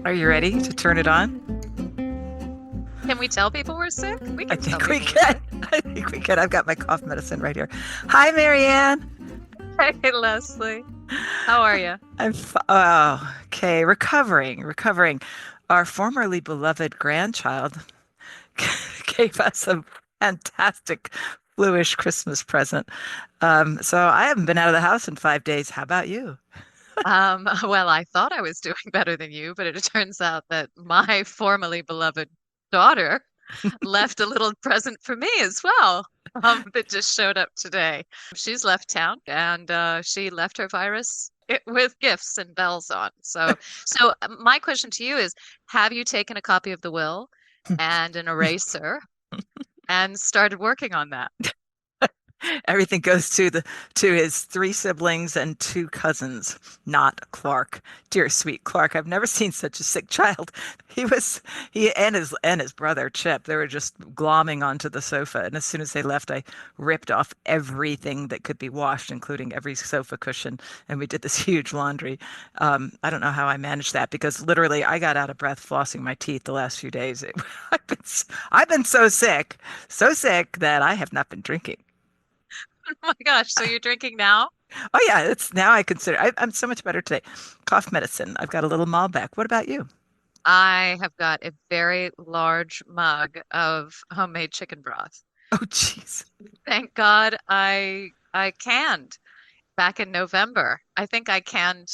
Are you ready to turn it on? Can we tell people we're sick? We I can tell think we people we're sick. can. I think we can. I've got my cough medicine right here. Hi, Marianne. Hey, Leslie. How are you? Oh, okay. Recovering. Our formerly beloved grandchild gave us a fantastic bluish Christmas present. So I haven't been out of the house in 5 days. How about you? Well, I thought I was doing better than you, but it turns out that my formerly beloved daughter left a little present for me as well. That just showed up today. She's left town and she left her virus with gifts and bells on. So my question to you is, have you taken a copy of the will and an eraser and started working on that? Everything goes to his three siblings and two cousins, not Clark. Dear sweet Clark, I've never seen such a sick child. He was he and his brother Chip. They were just glomming onto the sofa, and as soon as they left, I ripped off everything that could be washed, including every sofa cushion, and we did this huge laundry. I don't know how I managed that because literally I got out of breath flossing my teeth the last few days. I've been so sick that I have not been drinking. Oh my gosh, so you're drinking now? Oh yeah, it's now I consider I'm so much better today. Cough medicine. I've got a little Malbec. What about you? I have got a very large mug of homemade chicken broth. Oh jeez. Thank God I canned back in November. I think I canned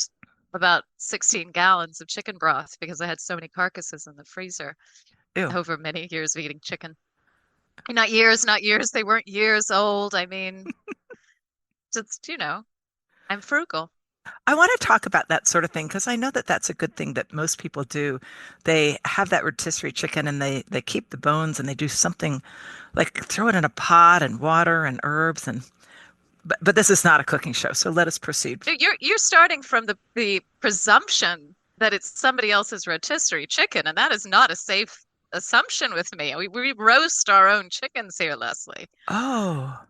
about 16 gallons of chicken broth because I had so many carcasses in the freezer Ew. over many years of eating chicken. Not years, not years. They weren't years old. I mean, just, I'm frugal. I want to talk about that sort of thing because I know that that's a good thing that most people do. They have that rotisserie chicken and they keep the bones and they do something like throw it in a pot and water and herbs and but this is not a cooking show, so let us proceed. You're starting from the presumption that it's somebody else's rotisserie chicken, and that is not a safe assumption with me. We roast our own chickens here, Leslie. Oh.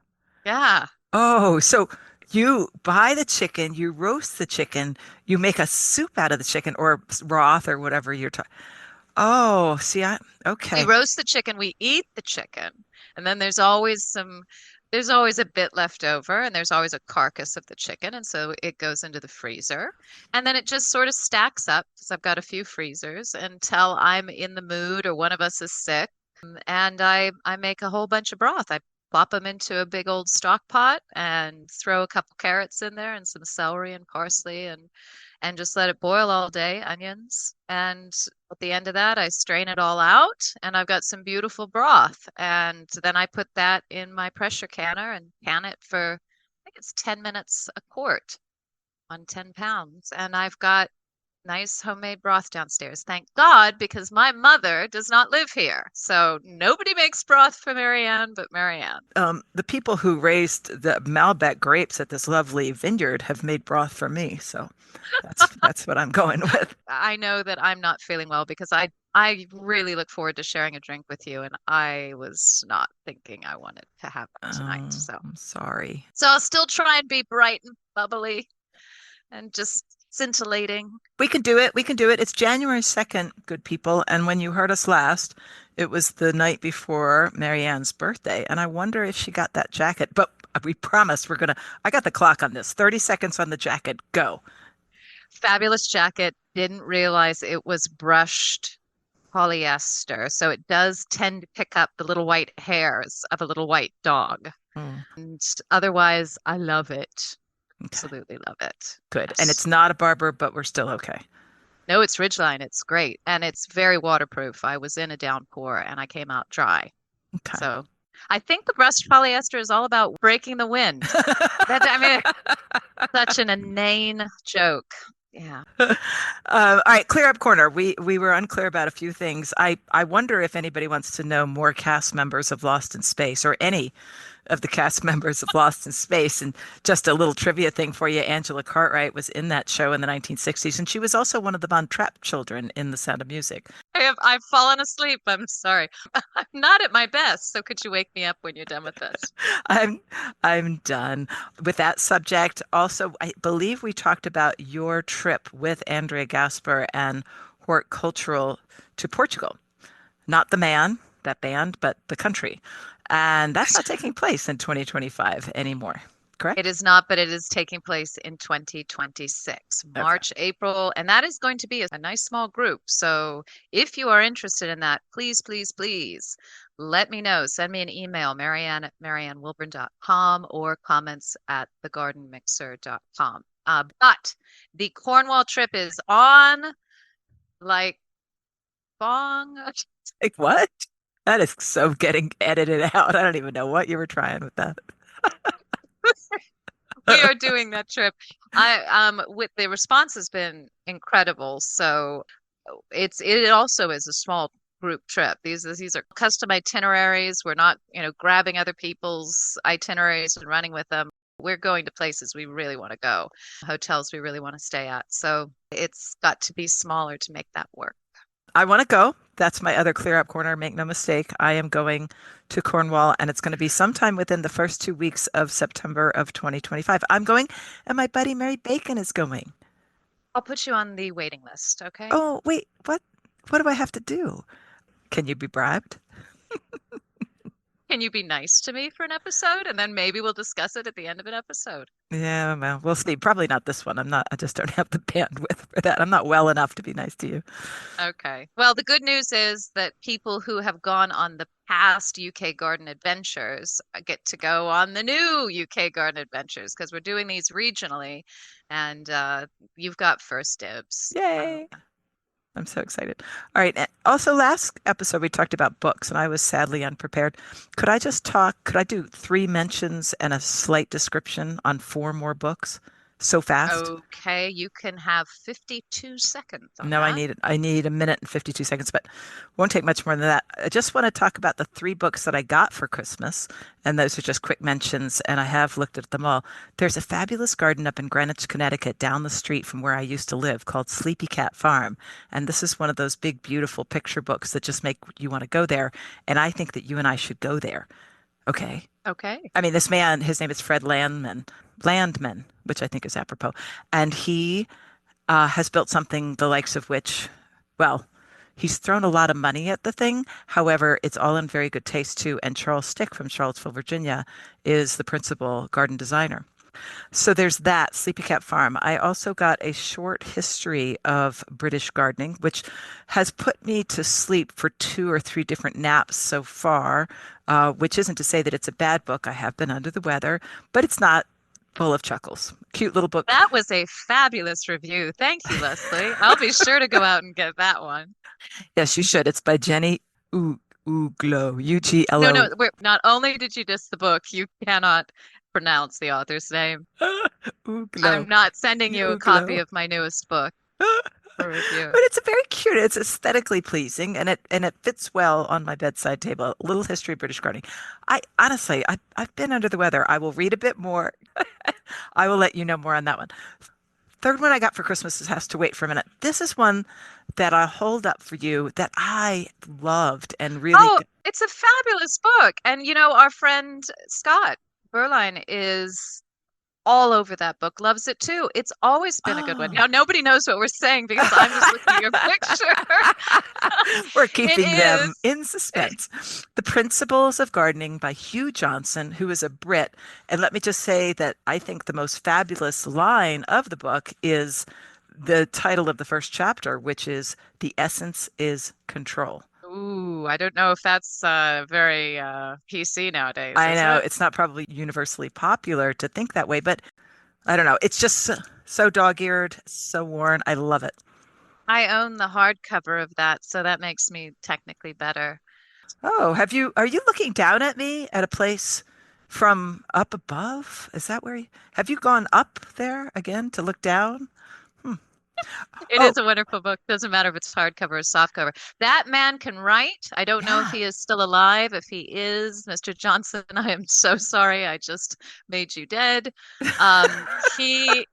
Yeah. Oh, so you buy the chicken, you roast the chicken, you make a soup out of the chicken or broth or whatever you're talking. Oh, see, We okay. roast the chicken, we eat the chicken, and then there's always a bit left over, and there's always a carcass of the chicken, and so it goes into the freezer. And then it just sort of stacks up because I've got a few freezers until I'm in the mood or one of us is sick. And I make a whole bunch of broth. I plop them into a big old stock pot and throw a couple carrots in there and some celery and parsley and just let it boil all day, onions. And at the end of that, I strain it all out and I've got some beautiful broth. And then I put that in my pressure canner and can it for, I think it's 10 minutes a quart on 10 pounds. And I've got nice homemade broth downstairs. Thank God, because my mother does not live here. So nobody makes broth for Marianne but Marianne. The people who raised the Malbec grapes at this lovely vineyard have made broth for me, so that's what I'm going with. I know that I'm not feeling well because I really look forward to sharing a drink with you, and I was not thinking I wanted to have that tonight. Oh, So I'm sorry. so I'll still try and be bright and bubbly and just scintillating. We can do it. We can do it. It's January 2nd, good people. And when you heard us last, it was the night before Marianne's birthday. And I wonder if she got that jacket. But we promise I got the clock on this. 30 seconds on the jacket. Go. Fabulous jacket. Didn't realize it was brushed polyester, so it does tend to pick up the little white hairs of a little white dog. Mm, And otherwise, I love it. okay, Absolutely love it. good. And Yes. it's not a barber, but we're still okay. No, it's Ridgeline. It's great. And it's very waterproof. I was in a downpour and I came out dry. Okay. So I think the brushed polyester is all about breaking the wind. I mean, such an inane joke. Yeah. All right, clear up corner. We were unclear about a few things. I wonder if anybody wants to know more cast members of Lost in Space or any of the cast members of Lost in Space. And just a little trivia thing for you, Angela Cartwright was in that show in the 1960s, and she was also one of the Von Trapp children in The Sound of Music. I've fallen asleep. I'm sorry. I'm not at my best. So could you wake me up when you're done with this? I'm I'm done with that subject. Also, I believe we talked about your trip with Andrea Gasper and horticultural to Portugal. Not the man, that band, but the country. And that's not taking place in 2025 anymore, It correct? is not, but it is taking place in 2026, Okay. March, April, and that is going to be a nice small group. So if you are interested in that, please, please, please let me know. Send me an email, Marianne at mariannewilburn.com or comments at thegardenmixer.com. But the Cornwall trip is on like bong. Like what? That is so getting edited out. I don't even know what you were trying with that. We are doing that trip. I with the response has been incredible. So it also is a small group trip. These are custom itineraries. We're not, grabbing other people's itineraries and running with them. We're going to places we really want to go, hotels we really want to stay at. So it's got to be smaller to make that work. I want to go. That's my other clear up corner. Make no mistake. I am going to Cornwall, and it's going to be sometime within the first 2 weeks of September of 2025. I'm going, and my buddy Mary Bacon is going. I'll put you on the waiting list, okay? Oh, wait, what? What do I have to do? Can you be bribed? Can you be nice to me for an episode and then maybe we'll discuss it at the end of an episode? Yeah, well, we'll see. Probably not this one. I'm not, I just don't have the bandwidth for that. I'm not well enough to be nice to you. Okay. Well, the good news is that people who have gone on the past UK garden adventures get to go on the new UK garden adventures because we're doing these regionally and you've got first dibs. Yay. I'm so excited. All right. Also, last episode we talked about books, and I was sadly unprepared. Could I do three mentions and a slight description on four more books so fast? Okay, you can have 52 seconds on No, that. I need a minute and 52 seconds, but won't take much more than that. I just want to talk about the three books that I got for Christmas, and those are just quick mentions, and I have looked at them all. There's a fabulous garden up in Greenwich, Connecticut, down the street from where I used to live called Sleepy Cat Farm, and this is one of those big, beautiful picture books that just make you want to go there, and I think that you and I should go there. Okay. Okay. I mean, this man, his name is Fred Landman, which I think is apropos, and he has built something the likes of which, well, he's thrown a lot of money at the thing. However, it's all in very good taste too. And Charles Stick from Charlottesville, Virginia, is the principal garden designer. So there's that, Sleepy Cat Farm. I also got a short history of British gardening, which has put me to sleep for two or three different naps so far, which isn't to say that it's a bad book. I have been under the weather, but it's not full of chuckles. Cute little book. That was a fabulous review. Thank you, Leslie. I'll be sure to go out and get that one. Yes, you should. It's by Jenny Uglo, No, no, Uglo. not only did you diss the book, you cannot pronounce the author's name. Uglo, I'm not sending you a copy Uglo. of my newest book for review. But it's a very cute. It's aesthetically pleasing, and it fits well on my bedside table. A little history of British gardening. I honestly, I've been under the weather. I will read a bit more. I will let you know more on that one. Third one I got for Christmas has to wait for a minute. This is one that I'll hold up for you that I loved and really. Oh, it's a fabulous book. And our friend Scott Berline is all over that book, loves it too. It's always been a good one. Oh. Now, nobody knows what we're saying because I'm just looking at your picture. We're It keeping them is. in suspense. The Principles of Gardening by Hugh Johnson, who is a Brit. And let me just say that I think the most fabulous line of the book is the title of the first chapter, which is The Essence is Control. Ooh, I don't know if that's very PC nowadays, I is know it? it's not probably universally popular to think that way, but I don't know. It's just so dog-eared, so worn. I love it. I own the hardcover of that, so that makes me technically better. Oh, are you looking down at me at a place from up above? Is that have you gone up there again to look down? Hmm. It Oh, is a wonderful book. Doesn't matter if it's hardcover or softcover. That man can write. I don't know if yeah. he is still alive. If he is, Mr. Johnson, I am so sorry. I just made you dead. Um, he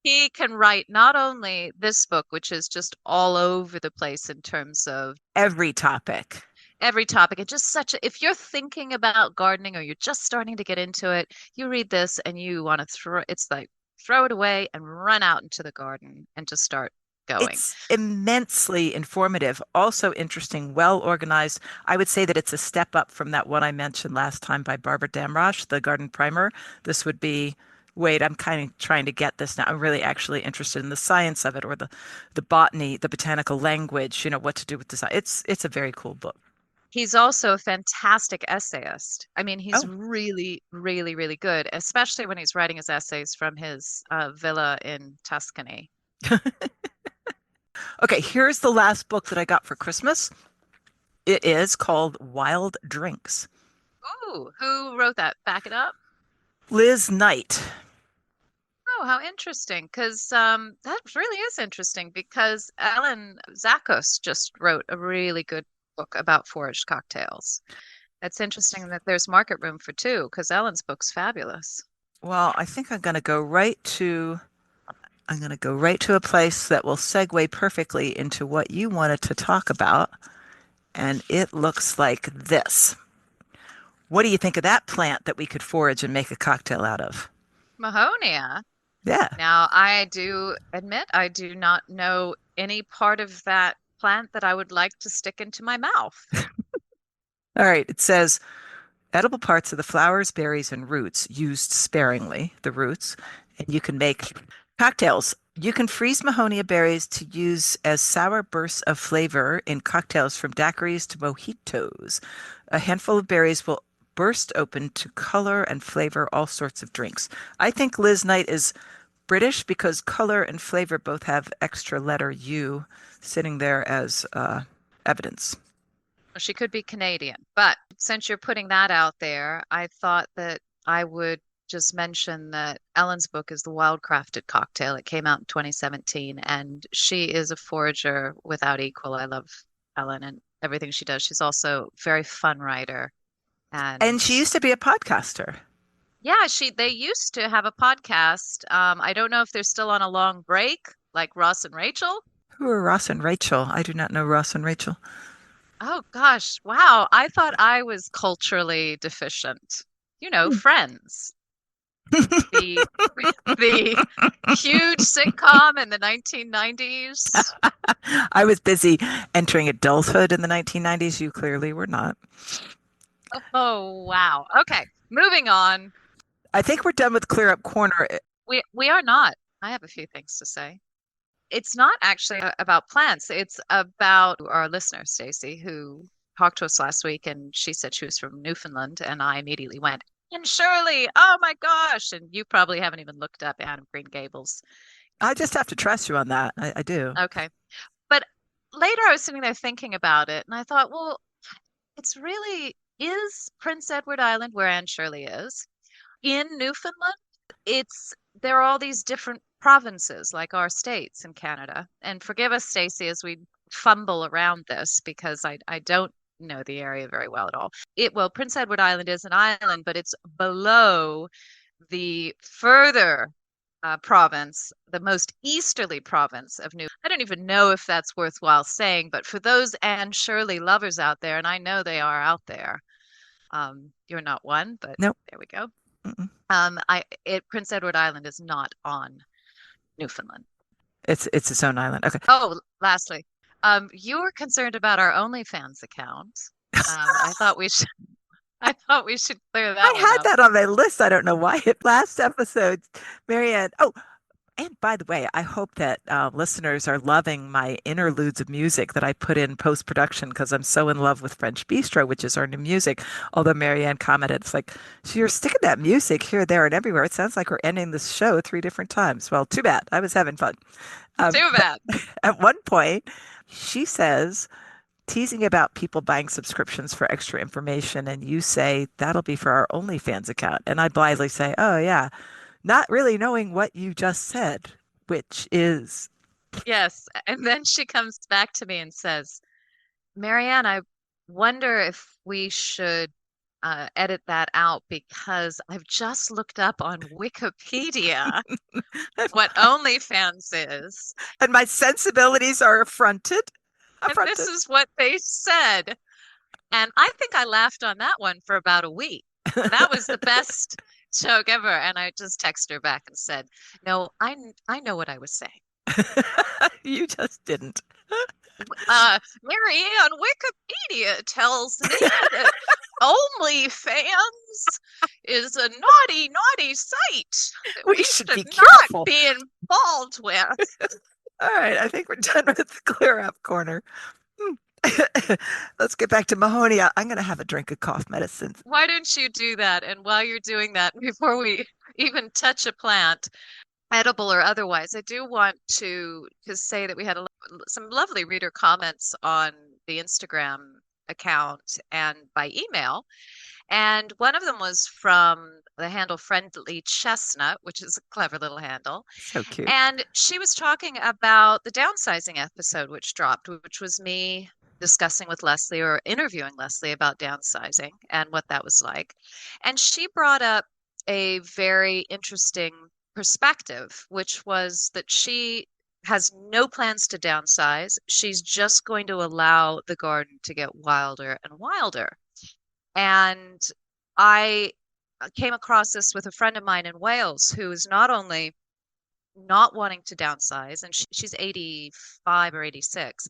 he can write not only this book, which is just all over the place in terms of Every topic. every topic. And just if you're thinking about gardening or you're just starting to get into it, you read this and you want to it's like throw it away and run out into the garden and just start going. It's immensely informative, also interesting, well organized. I would say that it's a step up from that one I mentioned last time by Barbara Damrosch, the Garden Primer. This would be, wait, I'm kind of trying to get this now. I'm really actually interested in the science of it or the botany, the botanical language, what to do with design. It's a very cool book. He's also a fantastic essayist. I mean, he's Oh, really, really, really good, especially when he's writing his essays from his villa in Tuscany. okay. Here's the last book that I got for Christmas. It is called Wild Drinks. Ooh, who wrote that? Back it up. Liz Knight. Oh, how interesting. Because that really is interesting because Ellen Zakos just wrote a really good book about foraged cocktails. It's interesting that there's market room for two because Ellen's book's fabulous. Well, I think I'm going to go right to a place that will segue perfectly into what you wanted to talk about, and it looks like this. What do you think of that plant that we could forage and make a cocktail out of? Mahonia. Yeah. Now, I do admit I do not know any part of that plant that I would like to stick into my mouth. All right. It says edible parts of the flowers, berries, and roots used sparingly, the roots, and you can make cocktails. You can freeze Mahonia berries to use as sour bursts of flavor in cocktails from daiquiris to mojitos. A handful of berries will burst open to color and flavor all sorts of drinks. I think Liz Knight is British because color and flavor both have extra letter U sitting there as evidence. She could be Canadian, but since you're putting that out there, I thought that I would just mention that Ellen's book is The Wildcrafted Cocktail. It came out in 2017, and she is a forager without equal. I love Ellen and everything she does. She's also a very fun writer. And And she used to be a podcaster. yeah, they used to have a podcast. I don't know if they're still on a long break, like Ross and Rachel. Who are Ross and Rachel? I do not know Ross and Rachel. Oh gosh, wow. I thought I was culturally deficient. You know, Friends, the the huge sitcom in the 1990s. I was busy entering adulthood in the 1990s. You clearly were not. Oh wow. Okay, moving on. I think we're done with Clear Up Corner. We are not. I have a few things to say. It's not actually about plants. It's about our listener, Stacy, who talked to us last week, and she said she was from Newfoundland, and I immediately went, and Shirley, oh my gosh. And you probably haven't even looked up Anne of Green Gables. I just have to trust you on that. I do. Okay. But later I was sitting there thinking about it, and I thought, well, it's really is Prince Edward Island where Anne Shirley is. In Newfoundland, it's there are all these different provinces like our states in Canada. And forgive us, Stacey, as we fumble around this because I don't know the area very well at all. Prince Edward Island is an island, but it's below the further province, the most easterly province of New. I don't even know if that's worthwhile saying, but for those Anne Shirley lovers out there, and I know they are out there, you're not one, but Nope. there we go. Mm-mm. Prince Edward Island is not on Newfoundland. It's its own island. Okay. Oh, lastly, you were concerned about our OnlyFans account. I thought we should, I thought we should clear I that one had up. that on my list. I don't know why. Last episode, Marianne. Oh, and by the way, I hope that listeners are loving my interludes of music that I put in post production because I'm so in love with French Bistro, which is our new music. Although Marianne commented, it's like, so you're sticking that music here, there, and everywhere. It sounds like we're ending this show three different times. Well, too bad. I was having fun. Too But bad. at one point, she says, teasing about people buying subscriptions for extra information, and you say that'll be for our OnlyFans account. And I blithely say, oh, yeah, not really knowing what you just said, which is, Yes. And then she comes back to me and says, Marianne, I wonder if we should edit that out because I've just looked up on Wikipedia what OnlyFans is, and my sensibilities are affronted. and this Affronted. is what they said. And I think I laughed on that one for about a week. That was the best joke ever. And I just texted her back and said, no, I know what I was saying. You just didn't. Marianne, Wikipedia tells me that OnlyFans is a naughty, naughty site that We we should should be not careful. be involved with. All right, I think we're done with the clear up corner. Hmm. Let's get back to Mahonia. I'm going to have a drink of cough medicine. Why don't you do that? And while you're doing that, before we even touch a plant, edible or otherwise, I do want to say that we had some lovely reader comments on the Instagram account and by email. And one of them was from the handle Friendly Chestnut, which is a clever little handle. So cute. And she was talking about the downsizing episode, which dropped, which was me discussing with Leslie or interviewing Leslie about downsizing and what that was like. And she brought up a very interesting perspective, which was that she has no plans to downsize. She's just going to allow the garden to get wilder and wilder. And I came across this with a friend of mine in Wales who is not only not wanting to downsize, and she's 85 or 86.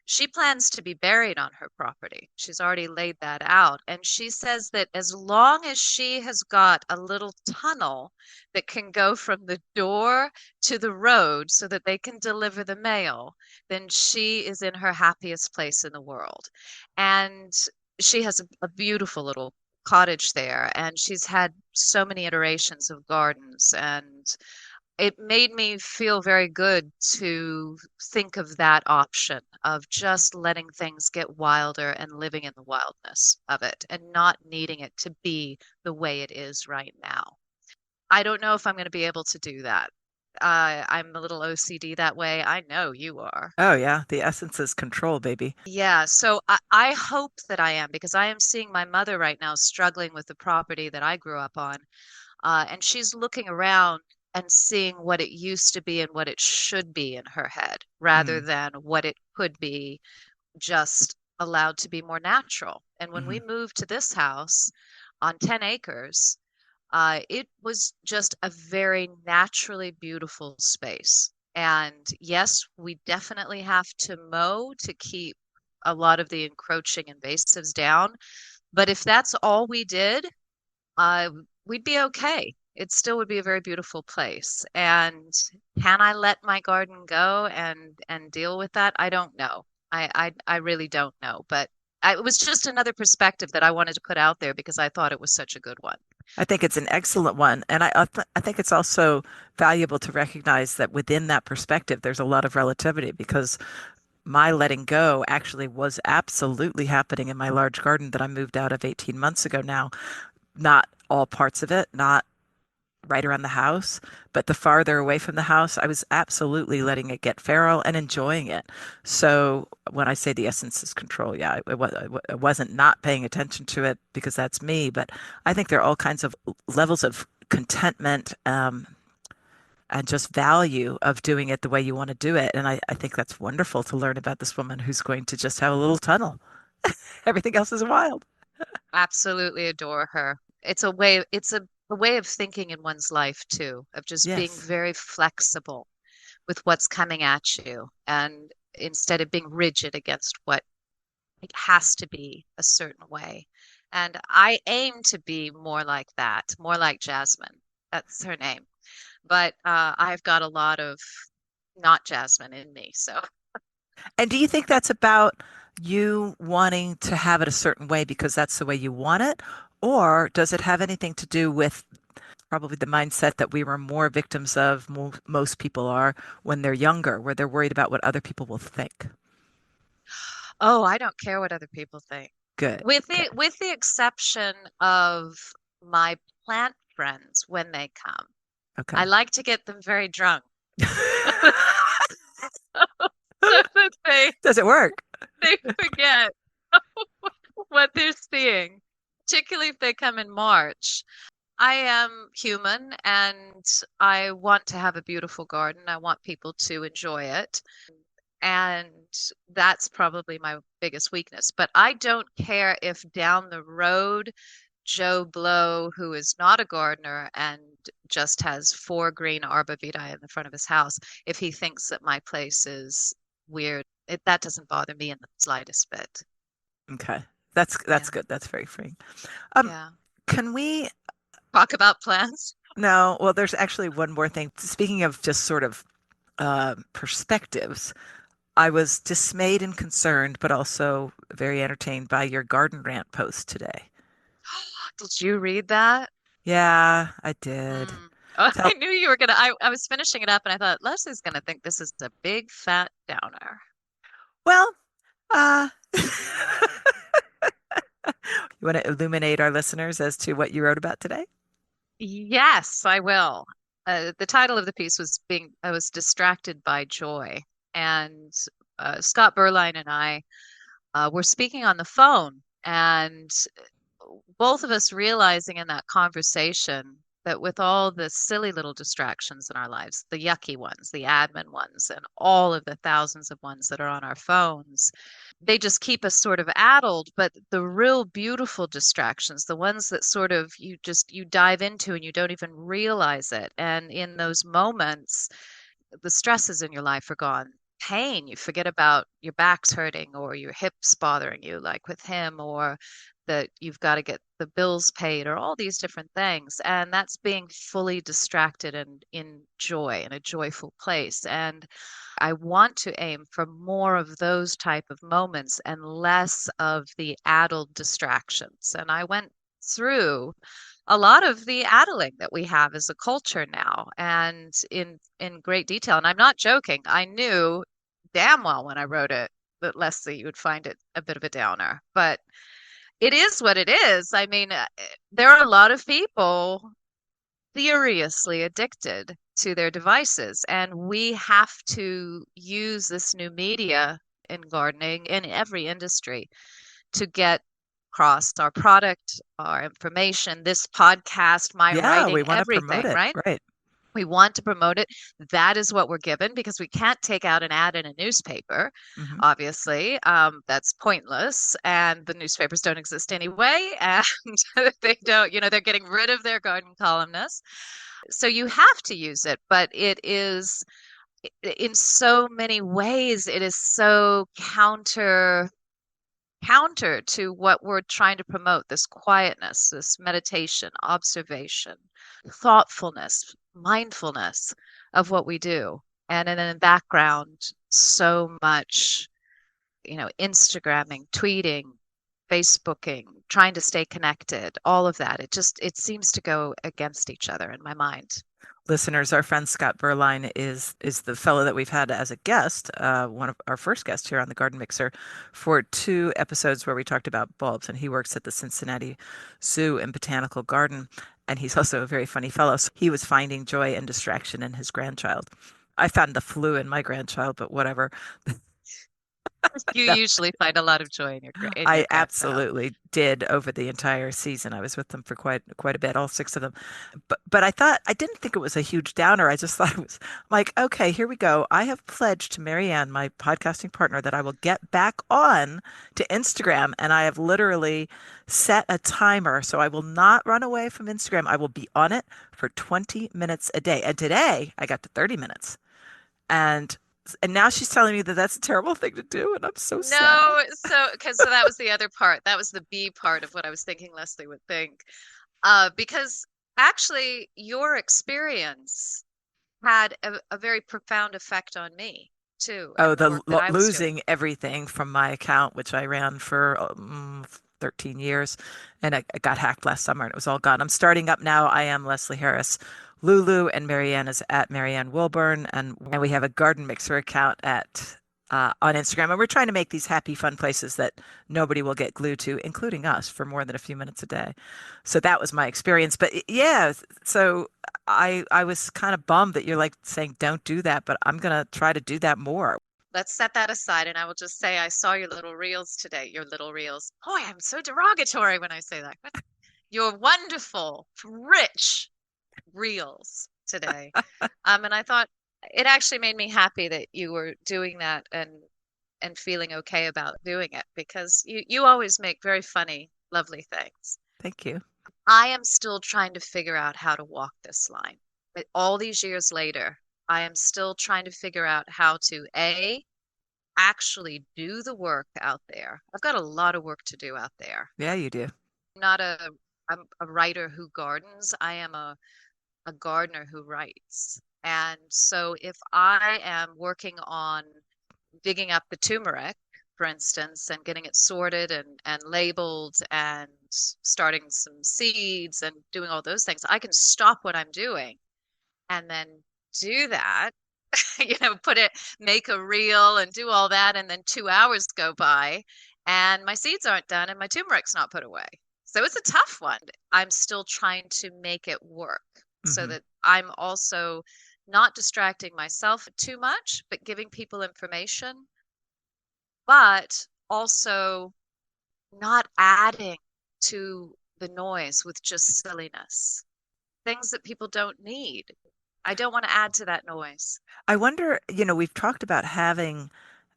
She plans to be buried on her property. She's already laid that out. And she says that as long as she has got a little tunnel that can go from the door to the road so that they can deliver the mail, then she is in her happiest place in the world. And she has a beautiful little cottage there, and she's had so many iterations of gardens, and it made me feel very good to think of that option of just letting things get wilder and living in the wildness of it and not needing it to be the way it is right now. I don't know if I'm going to be able to do that. I'm a little OCD that way. I know you are. Oh, yeah. The essence is control, baby. Yeah, so I hope that I am because I am seeing my mother right now struggling with the property that I grew up on. And she's looking around and seeing what it used to be and what it should be in her head rather Mm, than what it could be just allowed to be more natural. And when we hmm moved to this house on 10 acres, it was just a very naturally beautiful space. And yes, we definitely have to mow to keep a lot of the encroaching invasives down. But if that's all we did, uh, we'd be okay. It still would be a very beautiful place. And can I let my garden go and deal with that? I don't know. I really don't know. But it was just another perspective that I wanted to put out there because I thought it was such a good one. I think it's an excellent one. And I think it's also valuable to recognize that within that perspective, there's a lot of relativity because my letting go actually was absolutely happening in my large garden that I moved out of 18 months ago now. Not all parts of it, not right around the house, but the farther away from the house, I was absolutely letting it get feral and enjoying it. So when I say the essence is control, yeah, it wasn't not paying attention to it because that's me, but I think there are all kinds of levels of contentment and just value of doing it the way you want to do it. And I think that's wonderful to learn about this woman who's going to just have a little tunnel. Everything else is wild. Absolutely adore her. It's a way of thinking in one's life too, of just being Yes. very flexible with what's coming at you and instead of being rigid against what it has to be a certain way. And I aim to be more like that, more like Jasmine. That's her name. But I've got a lot of not Jasmine in me. So, And do you think that's about you wanting to have it a certain way because that's the way you want it? Or does it have anything to do with probably the mindset that we were more victims of, most people are when they're younger, where they're worried about what other people will think? oh, I don't care what other people think. Good. Good. With the exception of my plant friends when they come. I Okay. like to get them very drunk so that Does it work? they forget what they're seeing, particularly if they come in March. I am human and I want to have a beautiful garden. I want people to enjoy it. And that's probably my biggest weakness. But I don't care if down the road Joe Blow, who is not a gardener and just has four green arborvitae in the front of his house, if he thinks that my place is weird, that doesn't bother me in the slightest bit. Okay. Yeah, That's good. That's very freeing. Um, yeah. can we Talk about plants. No, well, there's actually one more thing. Speaking of just sort of perspectives, I was dismayed and concerned, but also very entertained by your garden rant post today. Did you read that? Yeah, I did. Mm. Oh, I Tell, knew you were gonna. I was finishing it up and I thought Leslie's gonna think this is a big fat downer. well, you want to illuminate our listeners as to what you wrote about today? Yes, I will. The title of the piece was I was distracted by joy. And Scott Berline and I were speaking on the phone, and both of us realizing in that conversation that with all the silly little distractions in our lives, the yucky ones, the admin ones, and all of the thousands of ones that are on our phones, they just keep us sort of addled. But the real beautiful distractions, the ones that sort of you dive into and you don't even realize it. And in those moments, the stresses in your life are gone. Pain, you forget about your back's hurting or your hips bothering you, like with him, or that you've got to get the bills paid, or all these different things. And that's being fully distracted and in joy, in a joyful place. And I want to aim for more of those type of moments and less of the addled distractions. And I went through a lot of the addling that we have as a culture now, and in great detail. And I'm not joking. I knew damn well when I wrote it that Leslie, you would find it a bit of a downer, but it is what it is. I mean, there are a lot of people furiously addicted to their devices, and we have to use this new media in gardening in every industry to get across our product, our information, this podcast, my Yeah, we writing, want to promote everything, it. right? Right. We want to promote it. That is what we're given because we can't take out an ad in a newspaper, Hmm. obviously. That's pointless. And the newspapers don't exist anyway. And they don't, they're getting rid of their garden columnists. So you have to use it, but it is in so many ways, it is so counter to what we're trying to promote, this quietness, this meditation, observation, thoughtfulness, mindfulness of what we do. And in the background, so much, Instagramming, tweeting, Facebooking, trying to stay connected, all of that. It seems to go against each other in my mind. Listeners, our friend Scott Berline is the fellow that we've had as a guest, one of our first guests here on the Garden Mixer, for two episodes where we talked about bulbs, and he works at the Cincinnati Zoo and Botanical Garden, and he's also a very funny fellow. So he was finding joy and distraction in his grandchild. I found the flu in my grandchild, but whatever. You usually find a lot of joy in your I grandchild. absolutely did over the entire season. I was with them for quite a bit, all six of them. But I didn't think it was a huge downer. I just thought it was like, okay, here we go. I have pledged to Marianne, my podcasting partner, that I will get back on to Instagram, and I have literally set a timer. So I will not run away from Instagram. I will be on it for 20 minutes a day. And today I got to 30 minutes. And and now she's telling me that that's a terrible thing to do, and I'm so sad. No, so that was the other part. That was the B part of what I was thinking Leslie would think. Because actually your experience had a very profound effect on me too, Oh, and the work that I was doing. losing everything from my account, which I ran for 13 years, and it got hacked last summer, and it was all gone. I'm starting up now. I am Leslie Harris. Lulu and Marianne is at Marianne Willburn, and we have a Garden Mixer account at on Instagram, and we're trying to make these happy, fun places that nobody will get glued to, including us, for more than a few minutes a day. So that was my experience. But yeah, so I was kind of bummed that you're like saying don't do that, but I'm gonna try to do that more. Let's set that aside, and I will just say I saw your little reels today. Your little reels. Boy, I'm so derogatory when I say that. Your wonderful, rich reels today. And I thought it actually made me happy that you were doing that and feeling okay about doing it because you always make very funny, lovely things. Thank you. I am still trying to figure out how to walk this line. But all these years later, I am still trying to figure out how to A, actually do the work out there. I've got a lot of work to do out there. Yeah, you do. I'm not I'm a writer who gardens. I am a gardener who writes. And so if I am working on digging up the turmeric, for instance, and getting it sorted and labeled and starting some seeds and doing all those things, I can stop what I'm doing and then do that, put it, make a reel and do all that. And then 2 hours go by and my seeds aren't done and my turmeric's not put away. So it's a tough one. I'm still trying to make it work so Hmm. that I'm also not distracting myself too much, but giving people information, but also not adding to the noise with just silliness, things that people don't need. I don't want to add to that noise. I wonder, we've talked about having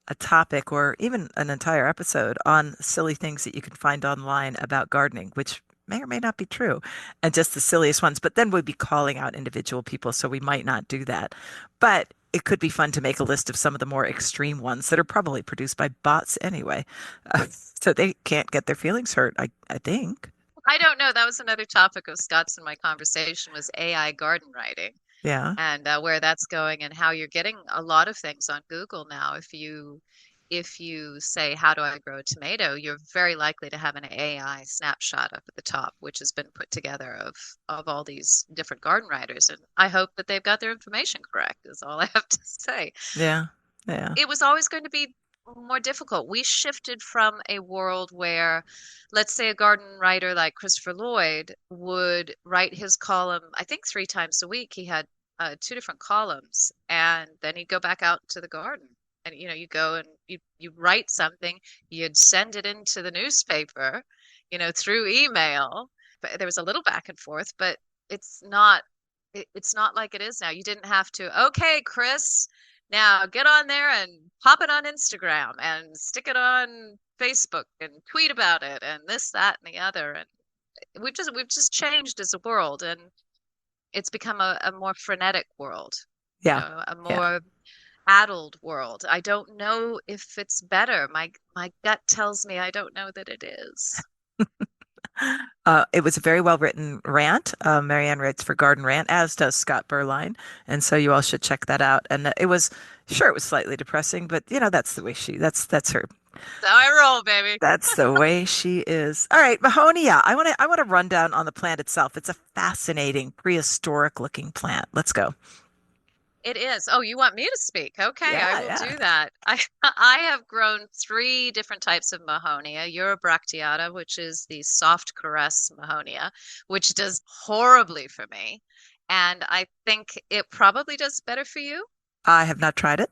a topic or even an entire episode on silly things that you can find online about gardening, which may or may not be true, and just the silliest ones. But then we'd be calling out individual people, so we might not do that. But it could be fun to make a list of some of the more extreme ones that are probably produced by bots anyway. So they can't get their feelings hurt, I think. I don't know. That was another topic of Scott's and my conversation was AI garden writing Yeah. and where that's going and how you're getting a lot of things on Google now. If you say, how do I grow a tomato, you're very likely to have an AI snapshot up at the top, which has been put together of all these different garden writers. And I hope that they've got their information correct, is all I have to say. Yeah. Yeah. It was always going to be more difficult. We shifted from a world where, let's say, a garden writer like Christopher Lloyd would write his column, I think 3 times a week. He had two different columns, and then he'd go back out to the garden. And you go and you write something, you'd send it into the newspaper, through email. But there was a little back and forth, but it's not it's not like it is now. You didn't have to, okay, Chris, now get on there and pop it on Instagram and stick it on Facebook and tweet about it and this, that, and the other. And we've just changed as a world and it's become a more frenetic world, Yeah. a Yeah. more addled world. I don't know if it's better. My gut tells me I don't know that it is. It was a very well written rant. Marianne writes for GardenRant, as does Scott Berline, and so you all should check that out. And it was, sure, it was slightly depressing, but that's the way that's her, So I roll, baby. that's the way she is. All right, Mahonia. I want to run down on the plant itself. It's a fascinating prehistoric looking plant. Let's go. It is. Oh, you want me to speak? Okay, I Yeah, will yeah. do that. I have grown 3 different types of Mahonia. Eurobracteata, which is the soft caress Mahonia, which does horribly for me. And I think it probably does better for you. I have not tried it.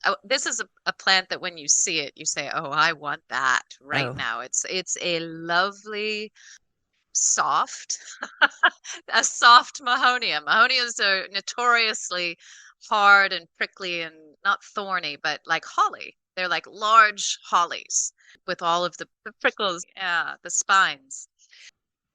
Oh, this is a plant that when you see it, you say, "Oh, I want that right Oh, now." It's a lovely soft, a soft Mahonia. Mahonias are notoriously hard and prickly and not thorny, but like holly. They're like large hollies with all of the prickles, yeah, the spines.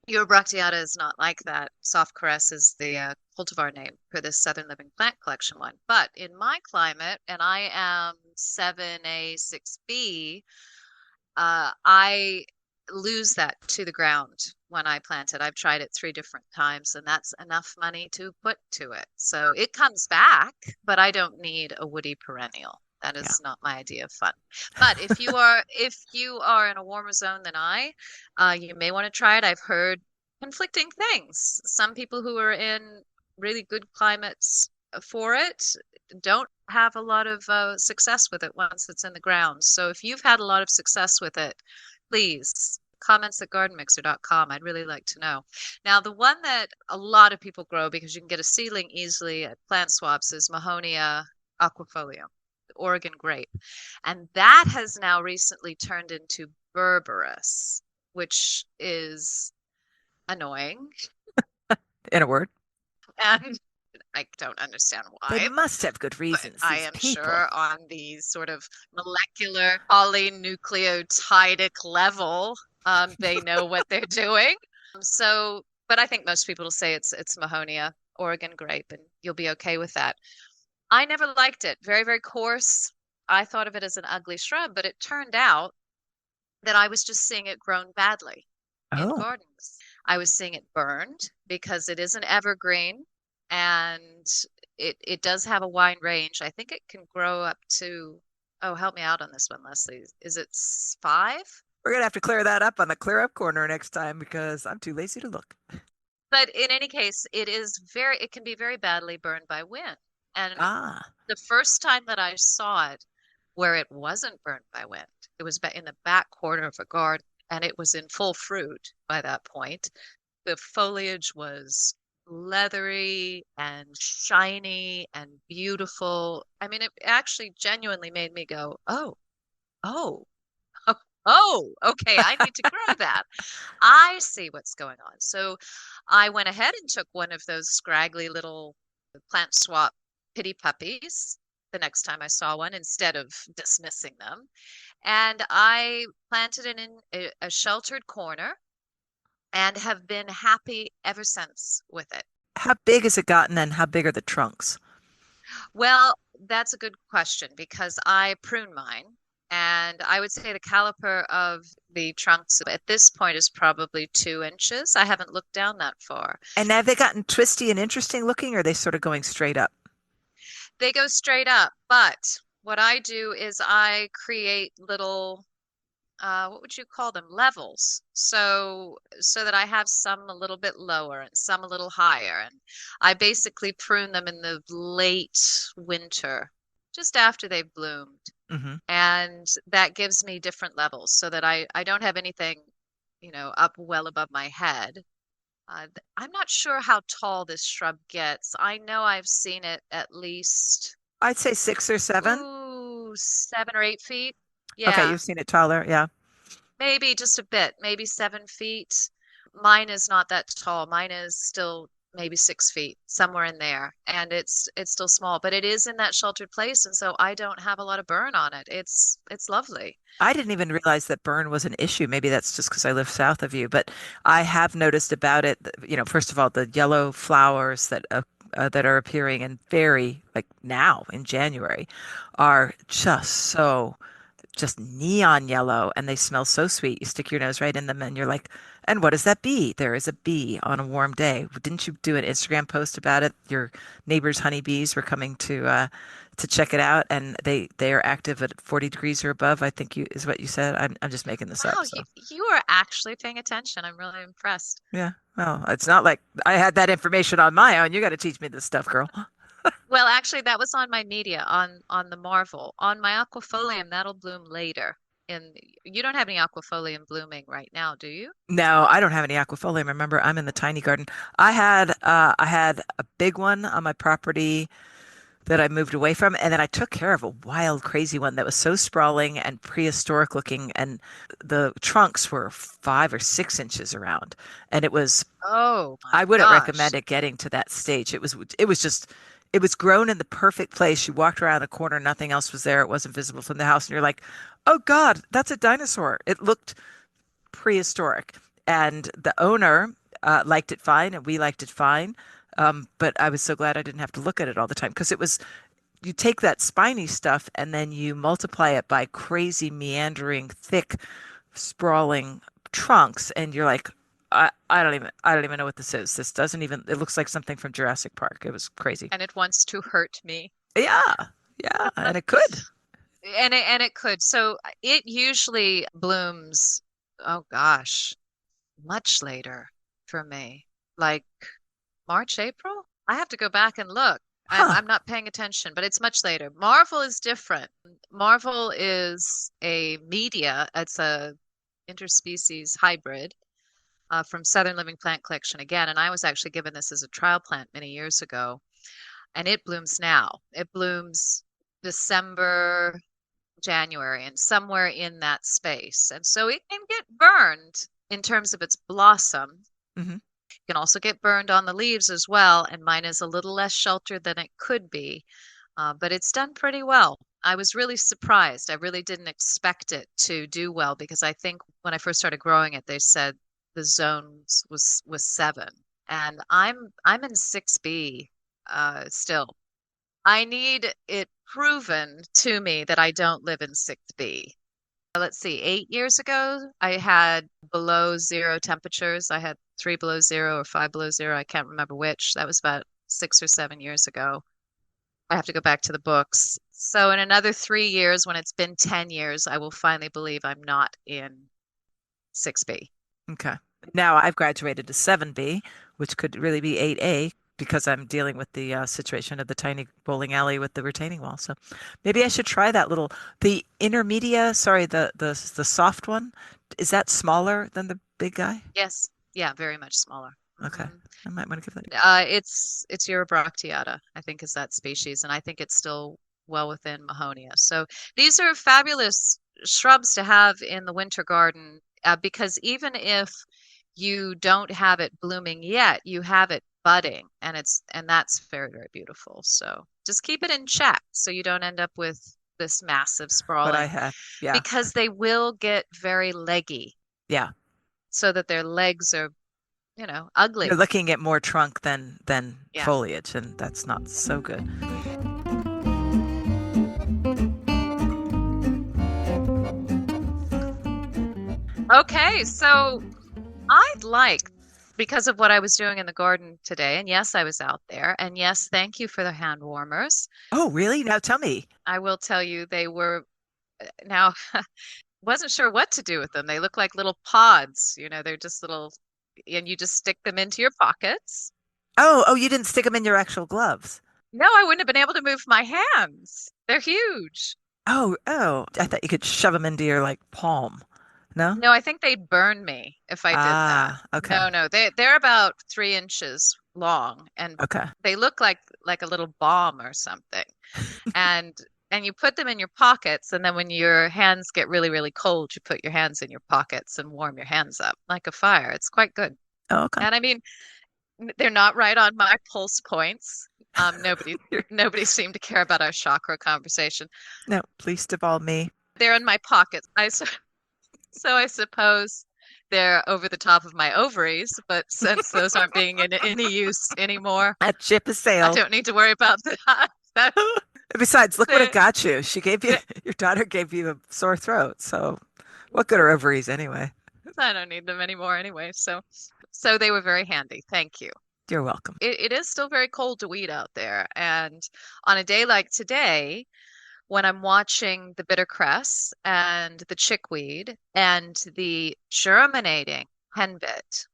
Your Bracteata is not like that. Soft caress is the cultivar name for this Southern Living Plant Collection one. But in my climate, and I am 7A, 6B, I lose that to the ground when I plant it. I've tried it 3 different times, and that's enough money to put to it. So it comes back, but I don't need a woody perennial. That yeah. is not my idea of fun. But if you are in a warmer zone than I, you may want to try it. I've heard conflicting things. Some people who are in really good climates for it don't have a lot of success with it once it's in the ground. So if you've had a lot of success with it, please comments at gardenmixer.com. I'd really like to know. Now, the one that a lot of people grow because you can get a seedling easily at plant swaps is Mahonia aquifolium, the Oregon grape. And that has now recently turned into berberis, which is annoying. In a word, And I don't understand they why, must have good but reasons, I these am people. sure on the sort of molecular polynucleotidic level, they know what they're doing. So but I think most people will say it's Mahonia, Oregon grape, and you'll be okay with that. I never liked it. Very, very coarse. I thought of it as an ugly shrub, but it turned out that I was just seeing it grown badly in Oh, gardens. I was seeing it burned because it is an evergreen and it does have a wide range. I think it can grow up to, oh, help me out on this one, Leslie. Is it 5? we're gonna have to clear that up on the clear up corner next time because I'm too lazy to look. But in any case, it can be very badly burned by wind. And Ah, the first time that I saw it where it wasn't burned by wind, it was in the back corner of a garden and it was in full fruit by that point. The foliage was leathery and shiny and beautiful. I mean, it actually genuinely made me go, oh, oh, oh, okay, I need to grow that. I see what's going on. So I went ahead and took one of those scraggly little plant swap pity puppies the next time I saw one instead of dismissing them. And I planted it in a sheltered corner and have been happy ever since with it. how big has it gotten and how big are the trunks? Well, that's a good question because I prune mine. And I would say the caliper of the trunks at this point is probably 2 inches. I haven't looked down that far. And have they gotten twisty and interesting looking, or are they sort of going straight up? They go straight up, but what I do is I create little, what would you call them? Levels. So that I have some a little bit lower and some a little higher. And I basically prune them in the late winter, just after they've bloomed. Hmm. And that gives me different levels so that I don't have anything, up well above my head. I'm not sure how tall this shrub gets. I know I've seen it at least, I'd say 6 or 7. 7 or 8 feet. Okay, Yeah, you've seen it taller. Yeah. maybe just a bit, maybe 7 feet. Mine is not that tall. Mine is still maybe 6 feet, somewhere in there, and it's still small, but it is in that sheltered place, and so I don't have a lot of burn on it. It's lovely. I didn't even realize that burn was an issue. Maybe that's just because I live south of you, but I have noticed about it, first of all, the yellow flowers that are appearing and very like now in January are just neon yellow and they smell so sweet. You stick your nose right in them and you're like, and what is that bee? There is a bee on a warm day. Didn't you do an Instagram post about it? Your neighbor's honeybees were coming to check it out and they are active at 40 degrees or above, I think you is what you said. I'm just making this up, Wow, so you are actually paying attention. I'm really impressed. yeah. Well, it's not like I had that information on my own. You got to teach me this stuff, girl. Well, actually, that was on my media on the Marvel. On my aquafolium, that'll bloom later. And you don't have any aquafolium blooming right now, do you? No, I don't have any aquafolium. Remember, I'm in the tiny garden. I had a big one on my property that I moved away from, and then I took care of a wild, crazy one that was so sprawling and prehistoric looking, and the trunks were 5 or 6 inches around, and it was Oh my I wouldn't gosh. recommend it getting to that stage. It was grown in the perfect place. You walked around the corner, nothing else was there. It wasn't visible from the house, and you're like, "Oh God, that's a dinosaur." It looked prehistoric. And the owner liked it fine, and we liked it fine. But I was so glad I didn't have to look at it all the time because you take that spiny stuff and then you multiply it by crazy, meandering, thick, sprawling trunks, and you're like, I don't even know what this is. This doesn't even, it looks like something from Jurassic Park. It was crazy. And it wants to hurt me. Yeah, yeah, and it could. And it could. So it usually blooms, oh gosh, much later for me. Like March, April? I have to go back and look. I'm Huh. I'm not paying attention, but it's much later. Marvel is different. Marvel is a media. It's a interspecies hybrid from Southern Living Plant Collection again. And I was actually given this as a trial plant many years ago. And it blooms now. It blooms December, January, and somewhere in that space. And so it can get burned in terms of its blossom. Hmm. It can also get burned on the leaves as well. And mine is a little less sheltered than it could be, but it's done pretty well. I was really surprised. I really didn't expect it to do well because I think when I first started growing it, they said the zones was 7, and I'm in 6B still. I need it proven to me that I don't live in 6B. Let's see, 8 years ago, I had below zero temperatures. I had 3 below 0 or 5 below 0. I can't remember which. That was about 6 or 7 years ago. I have to go back to the books. So in another 3 years, when it's been 10 years, I will finally believe I'm not in 6B. Okay. Now I've graduated to 7B, which could really be 8A because I'm dealing with the situation of the tiny bowling alley with the retaining wall. So maybe I should try that little, the intermedia, sorry, the soft one. Is that smaller than the big guy? Yes. Yeah, very much smaller. Okay. Hmm. I might want to give that. It's Eurobracteata, I think is that species, and I think it's still well within Mahonia. So these are fabulous shrubs to have in the winter garden, because even if you don't have it blooming yet, you have it budding, and that's very, very beautiful. So just keep it in check so you don't end up with this massive What I sprawling, have. Yeah. because they will get very leggy, Yeah. so that their legs are, You're ugly. looking at more trunk than Yeah. foliage, and that's not so good. Okay, so I'd like, because of what I was doing in the garden today, and yes, I was out there, and yes, thank you for the hand warmers. Oh, really? Now tell me. I will tell you they were, now, wasn't sure what to do with them. They look like little pods, they're just little, and you just stick them into your pockets. Oh, you didn't stick them in your actual gloves. No, I wouldn't have been able to move my hands. They're huge. Oh, I thought you could shove them into your like palm. No? No, I think they'd burn me if I did that. Ah, okay. No, no, they're about 3 inches long, and Okay. they look like a little bomb or something. And and you put them in your pockets, and then when your hands get really, really cold, you put your hands in your pockets and warm your hands up like a fire. It's quite good. Oh, okay. And I mean, they're not right on my pulse points. Nobody nobody seemed to care about our chakra conversation. No, least of all me. They're in my pockets. So I suppose they're over the top of my ovaries, but since those aren't being in any use anymore, That ship has I sailed. don't need to worry about that. That Besides, look what it the, got you. She gave you, the, your daughter gave you a sore throat. So what good are ovaries anyway? I don't need them anymore anyway. So they were very handy. Thank you. You're welcome. It is still very cold to weed out there, and on a day like today, when I'm watching the bittercress and the chickweed and the germinating henbit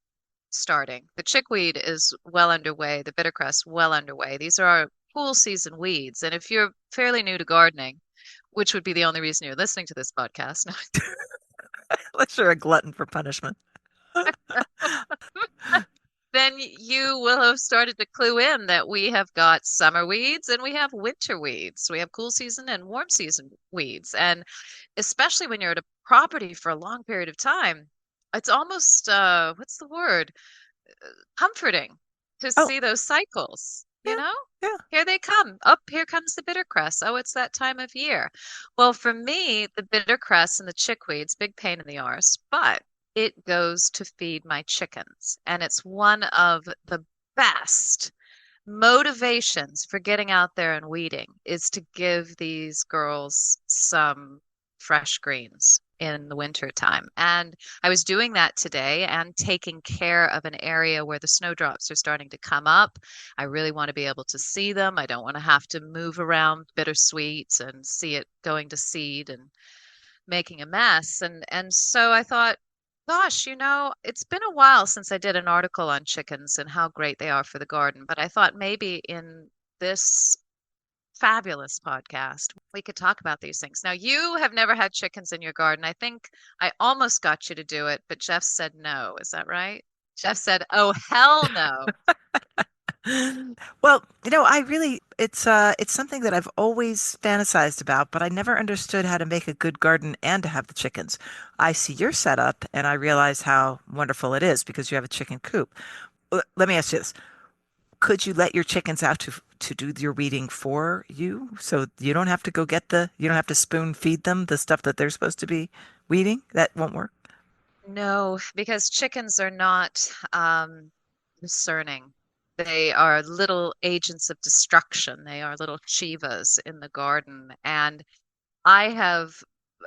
starting. The chickweed is well underway, the bittercress well underway. These are our cool season weeds. And if you're fairly new to gardening, which would be the only reason you're listening to this podcast, Unless you're a glutton for punishment. then you will have started to clue in that we have got summer weeds and we have winter weeds. We have cool season and warm season weeds. And especially when you're at a property for a long period of time, it's almost, what's the word? Comforting to Oh, see those cycles, you yeah, know? yeah. Here they come. Up here comes the bittercress. Oh, it's that time of year. Well, for me, the bittercress and the chickweed's big pain in the arse, but it goes to feed my chickens. And it's one of the best motivations for getting out there and weeding is to give these girls some fresh greens in the winter time. And I was doing that today and taking care of an area where the snowdrops are starting to come up. I really want to be able to see them. I don't want to have to move around bittersweets and see it going to seed and making a mess. And so I thought, gosh, it's been a while since I did an article on chickens and how great they are for the garden, but I thought maybe in this fabulous podcast, we could talk about these things. Now, you have never had chickens in your garden. I think I almost got you to do it, but Jeff said no. Is that right? Jeff said, "Oh, hell no." Well, I really it's something that I've always fantasized about, but I never understood how to make a good garden and to have the chickens. I see your setup and I realize how wonderful it is because you have a chicken coop. Let me ask you this. Could you let your chickens out to do your weeding for you so you don't have to you don't have to spoon feed them the stuff that they're supposed to be weeding? That won't work. No, because chickens are not discerning. They are little agents of destruction. They are little chivas in the garden. And I have,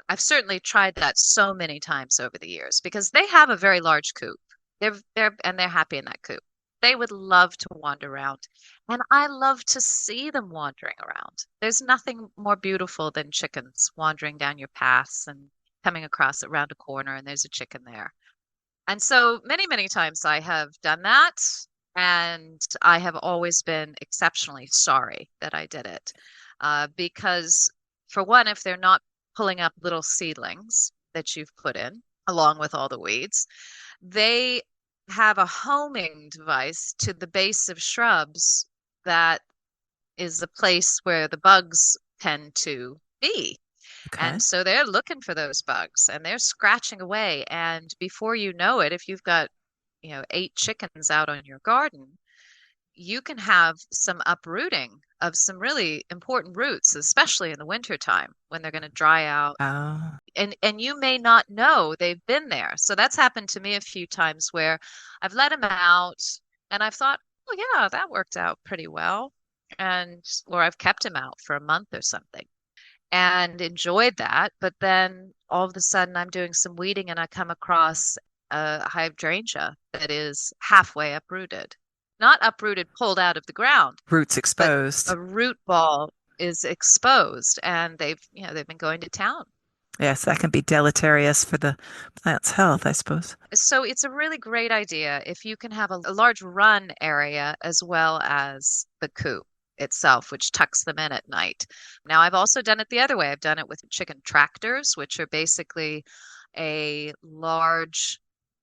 I've certainly tried that so many times over the years because they have a very large coop. They're happy in that coop. They would love to wander around, and I love to see them wandering around. There's nothing more beautiful than chickens wandering down your paths and coming across around a corner, and there's a chicken there. And so many, many times I have done that, and I have always been exceptionally sorry that I did it. Because, for one, if they're not pulling up little seedlings that you've put in, along with all the weeds, they have a homing device to the base of shrubs that is the place where the bugs tend to be. Okay. And so they're looking for those bugs and they're scratching away. And before you know it, if you've got, 8 chickens out on your garden, you can have some uprooting of some really important roots, especially in the wintertime when they're going to dry out. Oh, And you may not know they've been there. So that's happened to me a few times where I've let them out and I've thought, oh yeah, that worked out pretty well. And or I've kept them out for a month or something and enjoyed that. But then all of a sudden, I'm doing some weeding and I come across a hydrangea that is halfway uprooted. Not uprooted, pulled out of the ground, roots but exposed. a root ball is exposed and they've been going to town. Yes, that can be deleterious for the plant's health, I suppose. So it's a really great idea if you can have a large run area as well as the coop itself, which tucks them in at night. Now, I've also done it the other way. I've done it with chicken tractors, which are basically a large,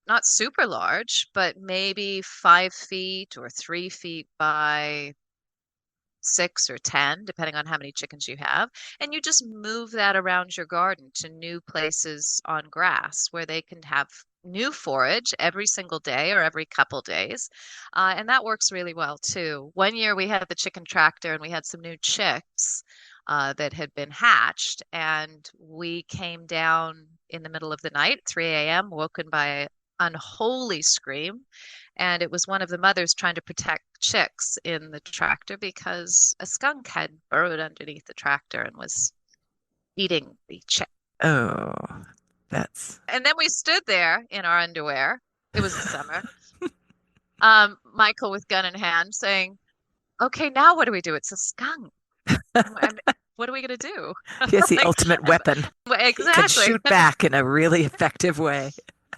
not super large, but maybe 5 feet or 3 feet by 6 or 10, depending on how many chickens you have. And you just move that around your garden to new places on grass where they can have new forage every single day or every couple days. And that works really well too. One year we had the chicken tractor and we had some new chicks that had been hatched. And we came down in the middle of the night, 3 a.m., woken by an unholy scream. And it was one of the mothers trying to protect chicks in the tractor because a skunk had burrowed underneath the tractor and was eating the chick. Oh, that's And then we stood there in our underwear. It was the summer. Michael with gun in hand saying, "Okay, now what do we do? It's a skunk. And what are we gonna do?" he has the Like, ultimate weapon. He can exactly. shoot back in a really effective way.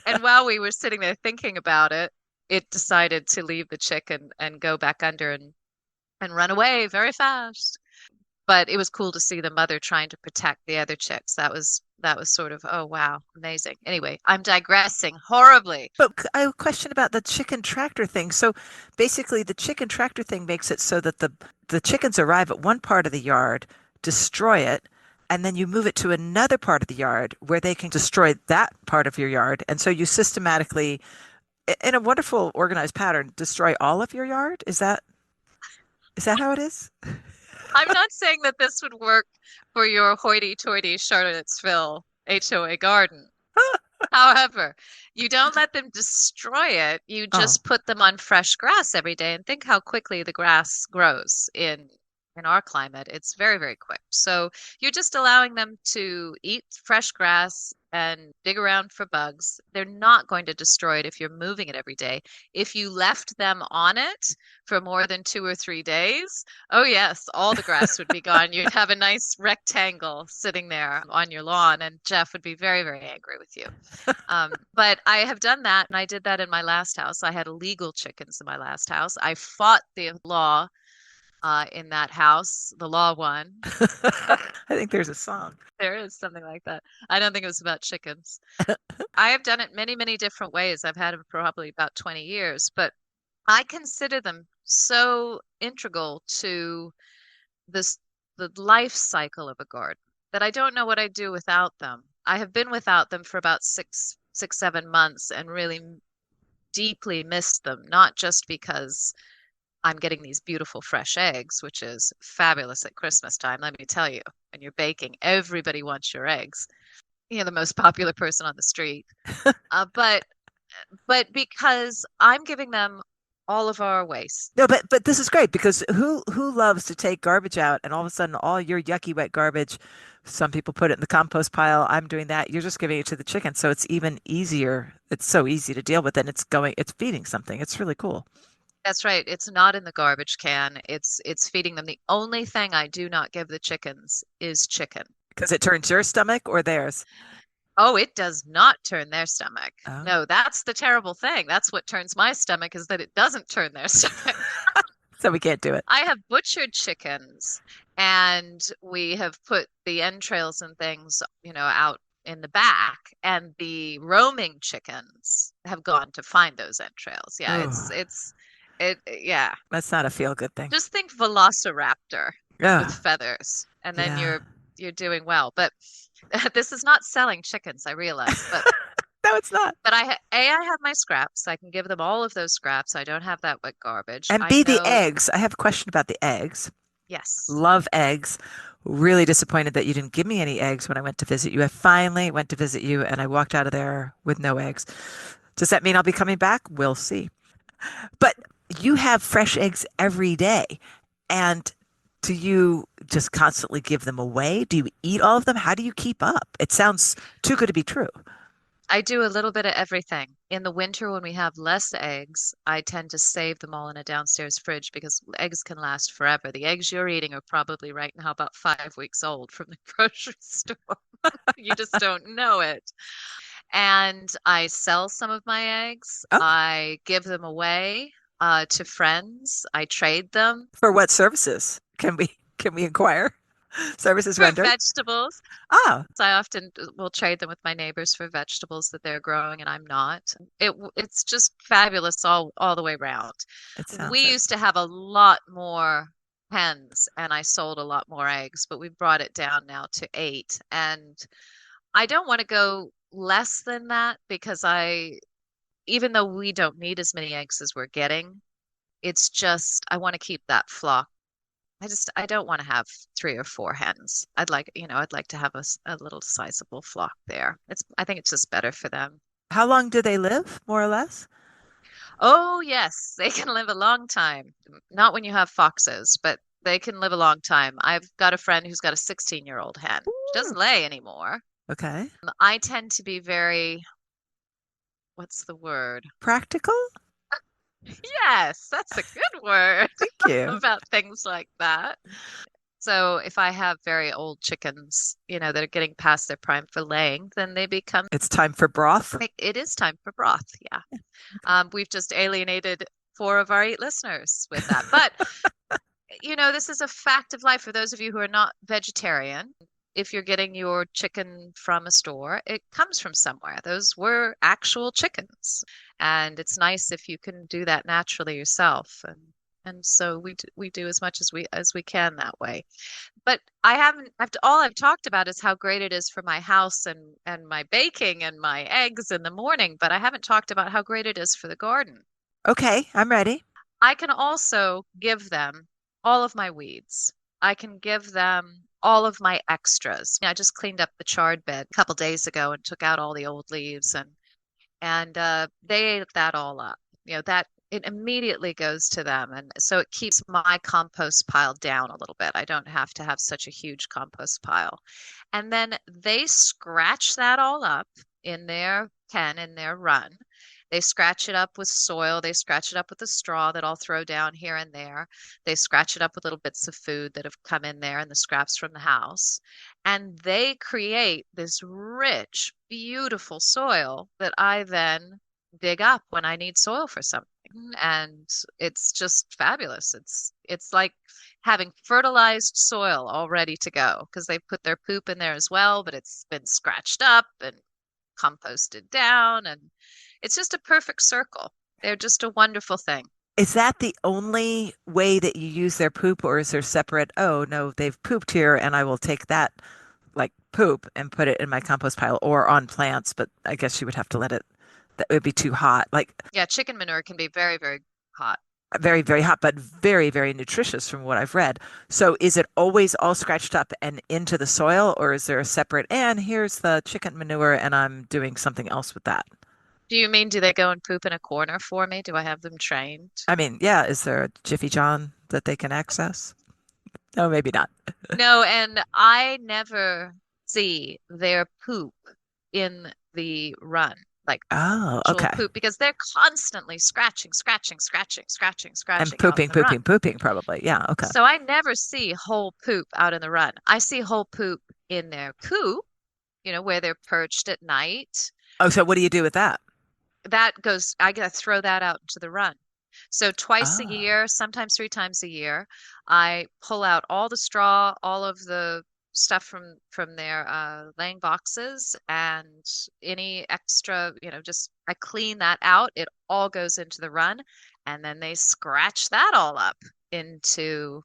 And while we were sitting there thinking about it, it decided to leave the chick and go back under and run away very fast. But it was cool to see the mother trying to protect the other chicks. That was sort of, oh wow, amazing. Anyway, I'm digressing horribly. But I have a question about the chicken tractor thing. So basically, the chicken tractor thing makes it so that the chickens arrive at one part of the yard, destroy it, and then you move it to another part of the yard where they can destroy that part of your yard. And so you systematically, in a wonderful organized pattern, destroy all of your yard. Is that how it is? I'm not saying that this would work for your hoity-toity Charlottesville HOA garden. However, you don't let them destroy it. You Oh, just put them on fresh grass every day and think how quickly the grass grows in our climate. It's very, very quick. So you're just allowing them to eat fresh grass and dig around for bugs. They're not going to destroy it if you're moving it every day. If you left them on it for more than 2 or 3 days, oh yes, all the grass would be gone. You'd have a nice rectangle sitting there on your lawn, and Jeff would be very, very angry with you. But I have done that, and I did that in my last house. I had illegal chickens in my last house. I fought the law in that house. The law won. I think there's a song. There is something like that. I don't think it was about chickens. I have done it many, many different ways. I've had them for probably about 20 years, but I consider them so integral to this the life cycle of a garden that I don't know what I'd do without them. I have been without them for about 7 months and really deeply missed them, not just because I'm getting these beautiful fresh eggs, which is fabulous at Christmas time, let me tell you. When you're baking, everybody wants your eggs. the most popular person on the street. Uh, but but because I'm giving them all of our waste. No, but this is great because who loves to take garbage out and all of a sudden all your yucky wet garbage, some people put it in the compost pile. I'm doing that. You're just giving it to the chicken, so it's even easier. It's so easy to deal with, and it's feeding something. It's really cool That's right. It's not in the garbage can. It's feeding them. The only thing I do not give the chickens is chicken. because it turns your stomach or theirs. Oh, it does not turn their stomach. Oh, No, that's the terrible thing. That's what turns my stomach is that it doesn't turn their stomach. so we can't do it. I have butchered chickens and we have put the entrails and things, out in the back, and the roaming chickens have gone to find those entrails. Yeah, Oh, yeah. that's not a feel good thing. Just think velociraptor with Oh, feathers, and then yeah. you're doing well. But this is not selling chickens, I realize, No, it's not. I have my scraps. I can give them all of those scraps. I don't have that wet garbage. And I B, the know, eggs. I have a question about the eggs. yes. Love eggs. Really disappointed that you didn't give me any eggs when I went to visit you. I finally went to visit you and I walked out of there with no eggs. Does that mean I'll be coming back? We'll see. But you have fresh eggs every day. And do you just constantly give them away? Do you eat all of them? How do you keep up? It sounds too good to be true. I do a little bit of everything. In the winter, when we have less eggs, I tend to save them all in a downstairs fridge because eggs can last forever. The eggs you're eating are probably right now about 5 weeks old from the grocery store. You just don't know it. And I sell some of my eggs. Oh, I give them away to friends. I trade them for what services? Can we inquire? Services for rendered? vegetables. Oh, So I often will trade them with my neighbors for vegetables that they're growing and I'm not. It's just fabulous all the way around. it sounds We it. used to have a lot more hens and I sold a lot more eggs, but we brought it down now to 8. And I don't want to go less than that because even though we don't need as many eggs as we're getting, it's just I want to keep that flock. I don't want to have 3 or 4 hens. I'd like to have a little sizable flock there. I think it's just better for them. How long do they live, more or less? Oh, yes, they can live a long time. Not when you have foxes, but they can live a long time. I've got a friend who's got a 16-year-old hen. She Ooh, doesn't lay anymore. okay. I tend to be very, what's the word? Practical? Yes, that's a good word Thank you. about things like that. So if I have very old chickens, that are getting past their prime for laying, then they become, It's time for broth. it is time for broth. Yeah. We've just alienated 4 of our 8 listeners with that. But, this is a fact of life for those of you who are not vegetarian. If you're getting your chicken from a store, it comes from somewhere. Those were actual chickens. And it's nice if you can do that naturally yourself. And so we do as much as we can that way. But I haven't all I've talked about is how great it is for my house and my baking and my eggs in the morning, but I haven't talked about how great it is for the garden. Okay, I'm ready. I can also give them all of my weeds. I can give them all of my extras. I just cleaned up the chard bed a couple days ago and took out all the old leaves and they ate that all up. That it immediately goes to them. And so it keeps my compost pile down a little bit. I don't have to have such a huge compost pile. And then they scratch that all up in their pen, in their run. They scratch it up with soil. They scratch it up with a straw that I'll throw down here and there. They scratch it up with little bits of food that have come in there and the scraps from the house. And they create this rich, beautiful soil that I then dig up when I need soil for something. And it's just fabulous. It's like having fertilized soil all ready to go because they put their poop in there as well, but it's been scratched up and composted down and it's just a perfect circle. They're just a wonderful thing. Is that the only way that you use their poop, or is there separate? Oh, no, they've pooped here, and I will take that like poop and put it in my compost pile or on plants, but I guess you would have to let it, that would be too hot. Like, Yeah, chicken manure can be very, very hot. Very, very hot, but very, very nutritious from what I've read. So is it always all scratched up and into the soil, or is there a separate, and here's the chicken manure and I'm doing something else with that? Do you mean do they go and poop in a corner for me? Do I have them trained? I mean, yeah, is there a Jiffy John that they can access? No, maybe not. No, and I never see their poop in the run, like Oh, actual okay. poop, because they're constantly And scratching out in pooping, the run. pooping, pooping, probably. Yeah, okay. So I never see whole poop out in the run. I see whole poop in their coop, where they're perched at night. Oh, so what do you do with that? That goes, I gotta throw that out into the run. So twice a Ah, year, sometimes 3 times a year, I pull out all the straw, all of the stuff from their laying boxes, and any extra, just I clean that out. It all goes into the run, and then they scratch that all up into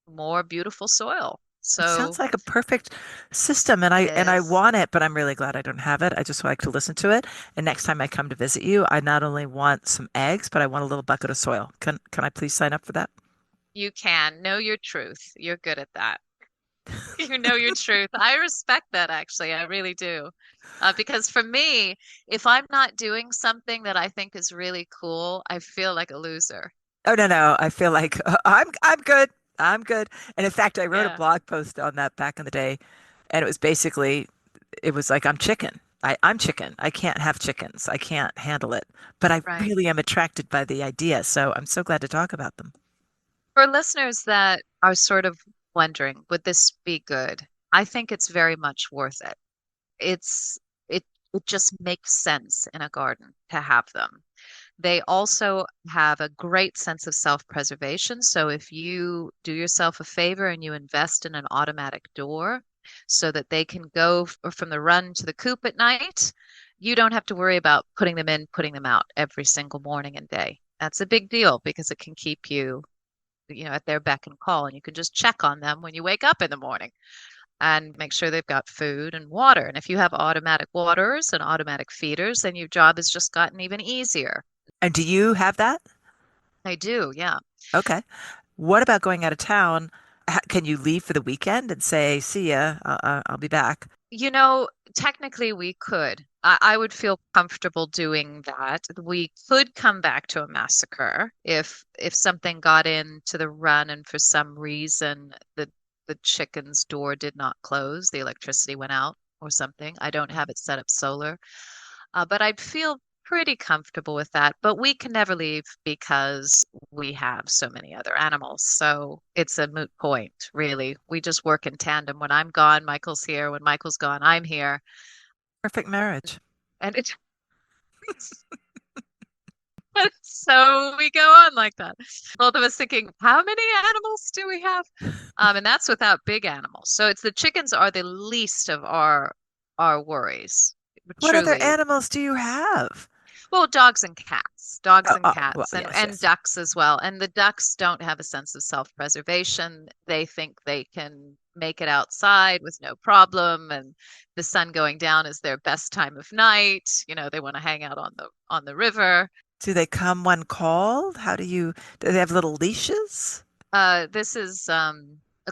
more beautiful soil. it sounds So like a perfect system, and it I is. want it, but I'm really glad I don't have it. I just like to listen to it. And next time I come to visit you, I not only want some eggs, but I want a little bucket of soil. Can I please sign up for that? You can know your truth. You're good at that. You know your truth. I respect that actually. I really do. Because for me, if I'm not doing something that I think is really cool, I feel like a loser. Oh no, no. I feel like I'm good. I'm good. And in fact, I wrote a Yeah, blog post on that back in the day, and it was basically it was like I'm chicken. I'm chicken. I can't have chickens. I can't handle it. But I right. really am attracted by the idea, so I'm so glad to talk about them. For listeners that are sort of wondering, would this be good? I think it's very much worth it. It's it just makes sense in a garden to have them. They also have a great sense of self-preservation. So if you do yourself a favor and you invest in an automatic door so that they can go from the run to the coop at night, you don't have to worry about putting them in, putting them out every single morning and day. That's a big deal because it can keep you, at their beck and call, and you can just check on them when you wake up in the morning and make sure they've got food and water. And if you have automatic waters and automatic feeders, then your job has just gotten even easier. And do you have that? I do, yeah. Okay. What about going out of town? Can you leave for the weekend and say, "See ya, I'll be back"? You know, technically we could. I would feel comfortable doing that. We could come back to a massacre if something got into the run and for some reason the chicken's door did not close, the electricity went out or something. I don't have it set up solar. But I'd feel pretty comfortable with that. But we can never leave because we have so many other animals. So it's a moot point, really. We just work in tandem. When I'm gone, Michael's here. When Michael's gone, I'm here. Perfect marriage. And it so we go on like that. Both of us thinking, how many animals do we have? And that's without big animals. So it's the chickens are the least of our worries. What other Truly, animals do you have? well, dogs Oh, and oh, well, cats, yes, and yes. ducks as well. And the ducks don't have a sense of self-preservation. They think they can make it outside with no problem, and the sun going down is their best time of night. They want to hang out on the river. Do they come when called? Do they have little leashes? This is a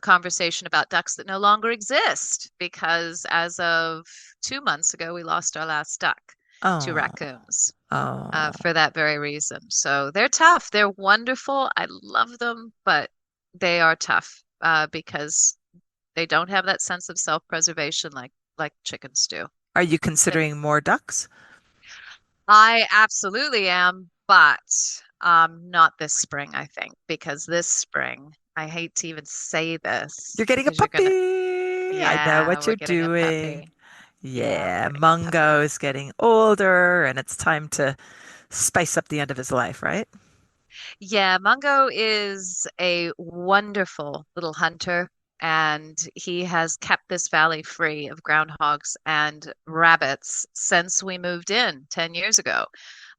conversation about ducks that no longer exist because as of 2 months ago, we lost our last duck to Oh, raccoons. oh. For that very reason. So they're tough. They're wonderful. I love them, but they are tough because they don't have that sense of self-preservation like chickens do. Are you But considering more ducks? I absolutely am, but not this spring, I think, because this spring, I hate to even say this You're getting a because you're gonna, puppy. I know yeah, what we're you're getting a doing. puppy. Yeah, we're Yeah, getting a Mungo puppy. is getting older and it's time to spice up the end of his life, right? Yeah, Mungo is a wonderful little hunter, and he has kept this valley free of groundhogs and rabbits since we moved in 10 years ago.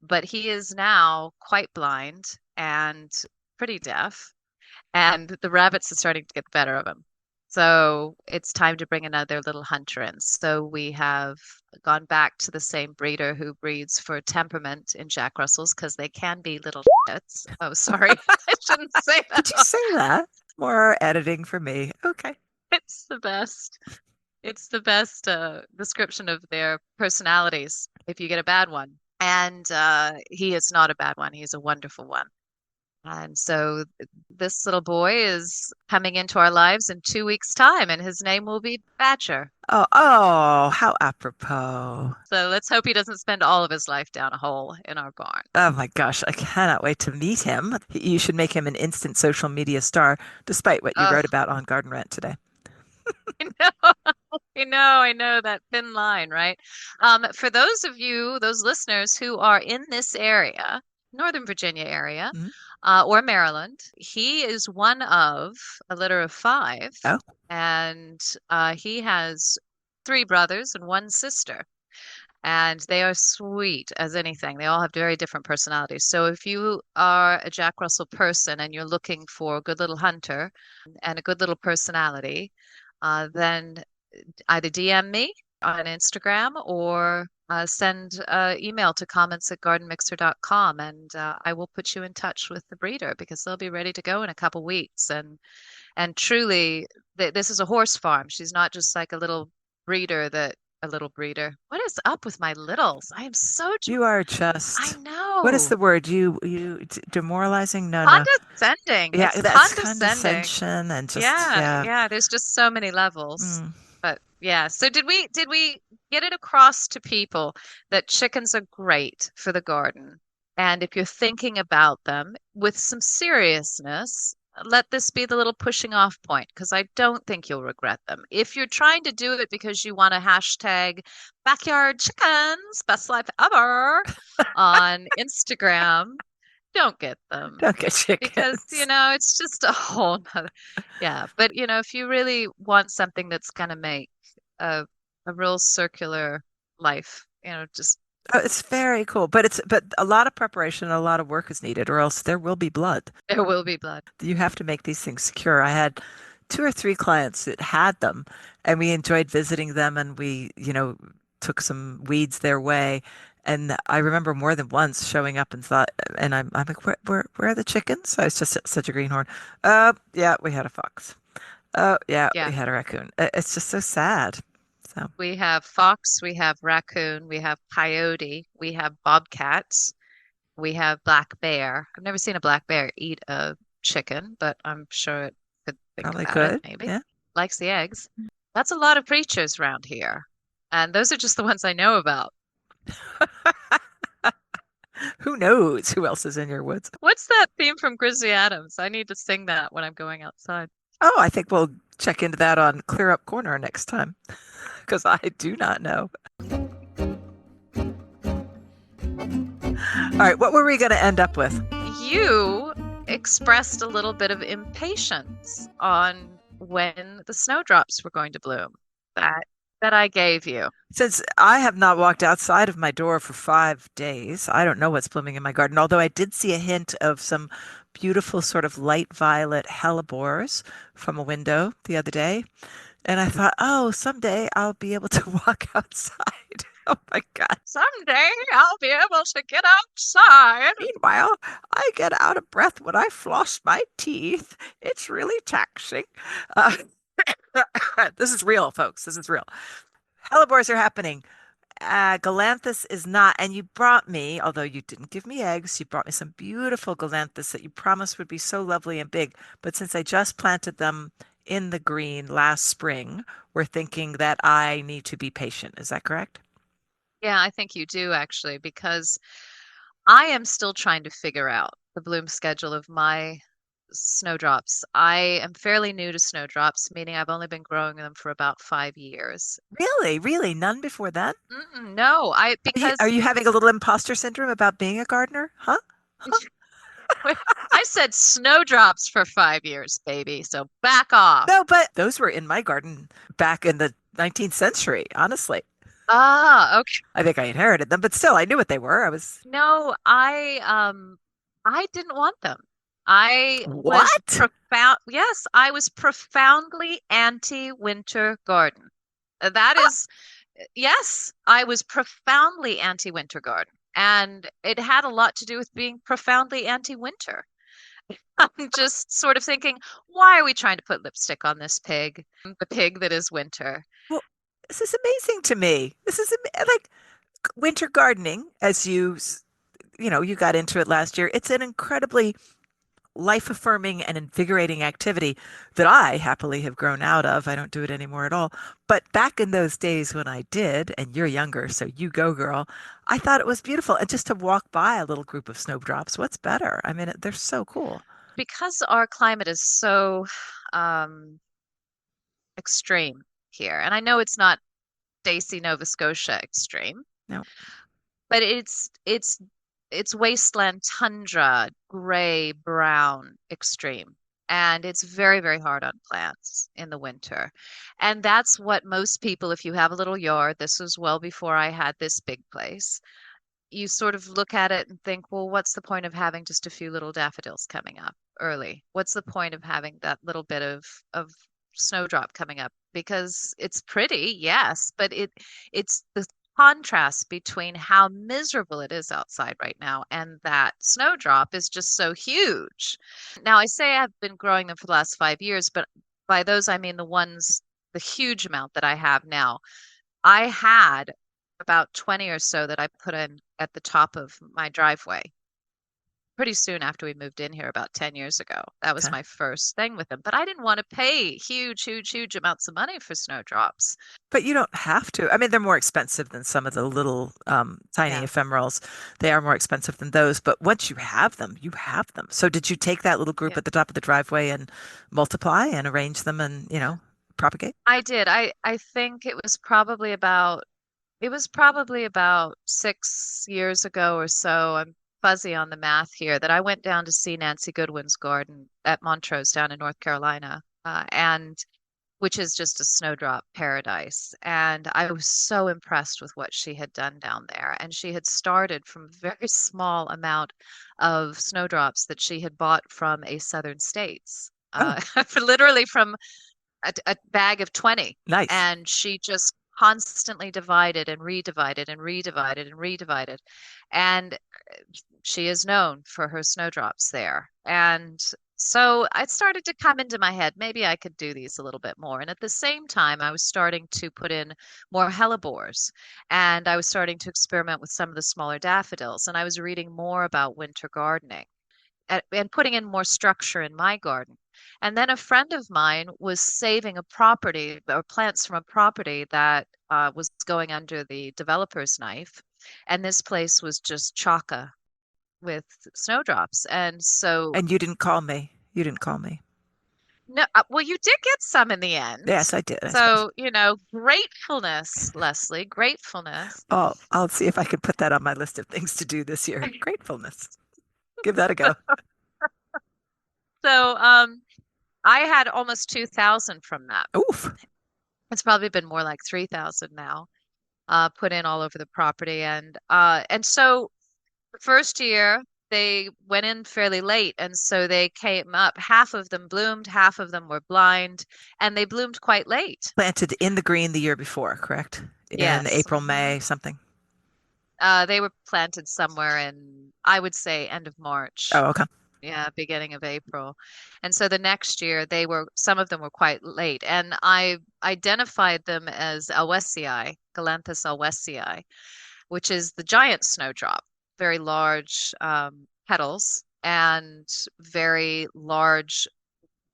But he is now quite blind and pretty deaf, and the rabbits are starting to get the better of him. So it's time to bring another little hunter in. So we have gone back to the same breeder who breeds for temperament in Jack Russells because they can be little shits. Oh, sorry. I shouldn't say that. Did you say that? More editing for me. Okay. It's the best. It's the best description of their personalities if you get a bad one. And he is not a bad one. He's a wonderful one. And so this little boy is coming into our lives in 2 weeks' time, and his name will be Badger. Oh, how apropos. So let's hope he doesn't spend all of his life down a hole in our barn. Oh my gosh, I cannot wait to meet him. You should make him an instant social media star, despite what you Oh, wrote about on GardenRant today. I know, I know that thin line, right? For those of you, those listeners who are in this area, Northern Virginia area, Mhm. or Maryland, he is one of a litter of five, Oh, and he has three brothers and one sister. And they are sweet as anything. They all have very different personalities. So if you are a Jack Russell person and you're looking for a good little hunter and a good little personality, then either DM me on Instagram or send email to comments@gardenmixer.com and I will put you in touch with the breeder because they'll be ready to go in a couple weeks. And truly, this is a horse farm. She's not just like breeder that a little breeder. What is up with my littles? I am so, you are I just, what is know. the word? Demoralizing? No, no. Condescending. Yeah, It's that's condescending. condescension and just, Yeah, yeah. yeah, there's just so many levels. Mm. But yeah, so did we get it across to people that chickens are great for the garden? And if you're thinking about them with some seriousness, let this be the little pushing off point because I don't think you'll regret them. If you're trying to do it because you want to hashtag backyard chickens, best life ever on Instagram, don't get them Don't get because chickens. it's just a whole nother, yeah. But if you really want something that's gonna make a a real circular life, just Oh, it's very cool, but a lot of preparation and a lot of work is needed, or else there will be blood. there will be blood. You have to make these things secure. I had two or three clients that had them, and we enjoyed visiting them, and we took some weeds their way. And I remember more than once showing up and thought, and I'm like, where are the chickens? I was just such a greenhorn. Yeah, we had a fox. Oh, yeah, we Yeah, had a raccoon. It's just so sad. So, we have fox, we have raccoon, we have coyote, we have bobcats, we have black bear. I've never seen a black bear eat a chicken, but I'm sure it could think probably about it, could. maybe. Yeah. Likes the eggs. That's a lot of creatures around here. And those are just the ones I know about. Who knows who else is in your woods? What's that theme from Grizzly Adams? I need to sing that when I'm going outside. Oh, I think we'll check into that on Clear Up Corner next time because I do not know. All right, what were we going to end up with? You expressed a little bit of impatience on when the snowdrops were going to bloom. That I gave you. Since I have not walked outside of my door for 5 days, I don't know what's blooming in my garden, although I did see a hint of some beautiful sort of light violet hellebores from a window the other day. And I thought, oh, someday I'll be able to walk outside. Oh my God. Someday I'll be able to get outside. Meanwhile, I get out of breath when I floss my teeth. It's really taxing. Uh, this is real, folks. This is real. Hellebores are happening. Galanthus is not. And you brought me, although you didn't give me eggs, you brought me some beautiful Galanthus that you promised would be so lovely and big. But since I just planted them in the green last spring, we're thinking that I need to be patient. Is that correct? Yeah, I think you do actually, because I am still trying to figure out the bloom schedule of my snowdrops. I am fairly new to snowdrops, meaning I've only been growing them for about 5 years. Really? Really? None before then? No, I Are because you having a little imposter syndrome about being a gardener? Huh? Huh? I said snowdrops for 5 years, baby. So back off. No, but those were in my garden back in the 19th century, honestly. Ah, okay. I think I inherited them, but still, I knew what they were. I was, No, I didn't want them. I was What? profound. Yes, I was profoundly anti-winter garden. That is, yes, I was profoundly anti-winter garden. And it had a lot to do with being profoundly anti-winter. I'm just sort of thinking, why are we trying to put lipstick on this pig? The pig that is winter. Well, this is amazing to me. Like winter gardening, as you got into it last year. It's an incredibly life-affirming and invigorating activity that I happily have grown out of. I don't do it anymore at all. But back in those days when I did, and you're younger, so you go, girl, I thought it was beautiful. And just to walk by a little group of snowdrops, what's better? I mean, they're so cool. Because our climate is so um, extreme here, and I know it's not Stacy, Nova Scotia extreme, No. but it's wasteland tundra, gray, brown extreme. And it's very, very hard on plants in the winter. And that's what most people, if you have a little yard, this was well before I had this big place, you sort of look at it and think, well, what's the point of having just a few little daffodils coming up early? What's the point of having that little bit of snowdrop coming up? Because it's pretty, yes, but it's the contrast between how miserable it is outside right now and that snowdrop is just so huge. Now, I say I've been growing them for the last 5 years, but by those I mean the huge amount that I have now. I had about 20 or so that I put in at the top of my driveway pretty soon after we moved in here about 10 years ago. That was Okay. my first thing with them. But I didn't want to pay huge, huge, huge amounts of money for snowdrops. But you don't have to. I mean, they're more expensive than some of the little tiny Yeah. ephemerals. They are more expensive than those. But once you have them, you have them. So did you take that little group Yeah. at the top of the driveway and multiply and arrange them and, propagate? I did. I think it was probably about 6 years ago or so. I'm fuzzy on the math here that I went down to see Nancy Goodwin's garden at Montrose down in North Carolina. And which is just a snowdrop paradise. And I was so impressed with what she had done down there. And she had started from a very small amount of snowdrops that she had bought from a southern states, Oh, literally from a bag of 20. nice. And she just constantly divided and redivided and redivided and redivided. And she is known for her snowdrops there. And so I started to come into my head, maybe I could do these a little bit more. And at the same time, I was starting to put in more hellebores and I was starting to experiment with some of the smaller daffodils. And I was reading more about winter gardening and putting in more structure in my garden. And then a friend of mine was saving a property or plants from a property that was going under the developer's knife. And this place was just chocker with snowdrops. And so, And you didn't call me. You didn't call me. no, well, you did get some in the end. Yes, I did, I suppose. So, gratefulness, Leslie, gratefulness. Oh, I'll see if I can put that on my list of things to do this year. Gratefulness. Give that a go. So, I had almost 2,000 from that. Oof. It's probably been more like 3,000 now, put in all over the property. And so the first year they went in fairly late, and so they came up. Half of them bloomed, half of them were blind, and they bloomed quite late. Planted in the green the year before, correct? In Yes. April, May, something. They were planted somewhere in, I would say, end of Oh, March. okay. Yeah, beginning of April. And so the next year some of them were quite late. And I identified them as Elwesii, Galanthus elwesii, which is the giant snowdrop, very large petals and very large,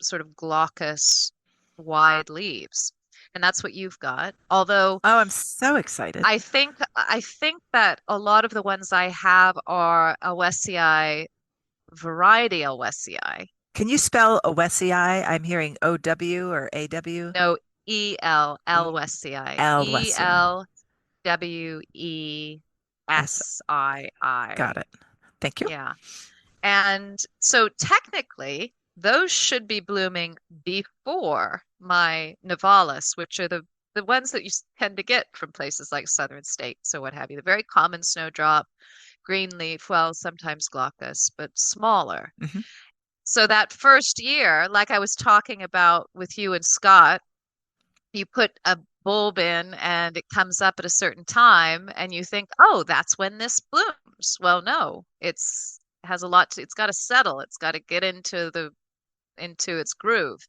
sort of glaucous, wide leaves. And that's what you've got. Although Oh, I'm so excited. I think that a lot of the ones I have are Elwesii variety Elwesii. Can you spell Owesii? I'm hearing O-W or A-W? No, E-L, E Elwesii. L Wesii. S. Elwesii. Got it. Thank you. Yeah. And so technically, those should be blooming before my Nivalis, which are the ones that you tend to get from places like southern states or what have you. The very common snowdrop, green leaf, well, sometimes glaucus, but smaller. Hmm. So that first year, like I was talking about with you and Scott, you put a bulb in and it comes up at a certain time and you think, oh, that's when this blooms. Well, no, it's has a lot to, it's got to settle. It's got to get into its groove.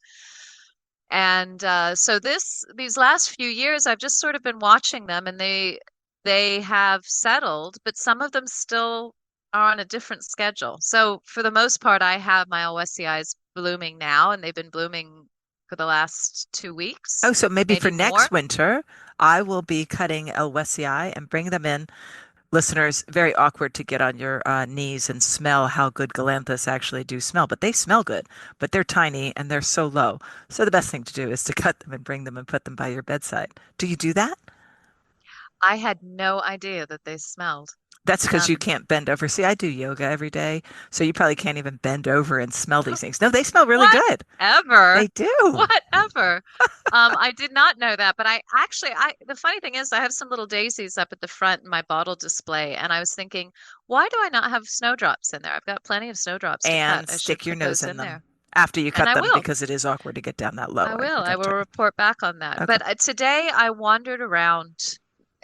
And so these last few years, I've just sort of been watching them, and they have settled, but some of them still are on a different schedule. So for the most part, I have my Aloesiae blooming now, and they've been blooming for the last 2 weeks, Oh, so maybe for maybe more. next winter, I will be cutting Elwesii and bring them in. Listeners, very awkward to get on your knees and smell how good Galanthus actually do smell, but they smell good, but they're tiny and they're so low. So the best thing to do is to cut them and bring them and put them by your bedside. Do you do that? I had no idea that they smelled. That's because you None. can't bend over. See, I do yoga every day, so you probably can't even bend over and smell these things. No, they smell really good. Whatever. They do. Whatever. I did not know that, but I actually, the funny thing is, I have some little daisies up at the front in my bottle display, and I was thinking, why do I not have snowdrops in there? I've got plenty of snowdrops to cut. And I should stick your put nose those in in them there. after you And cut I them will. because it is awkward to get down that low. I will. I I got will to. report back on that. Okay. But today I wandered around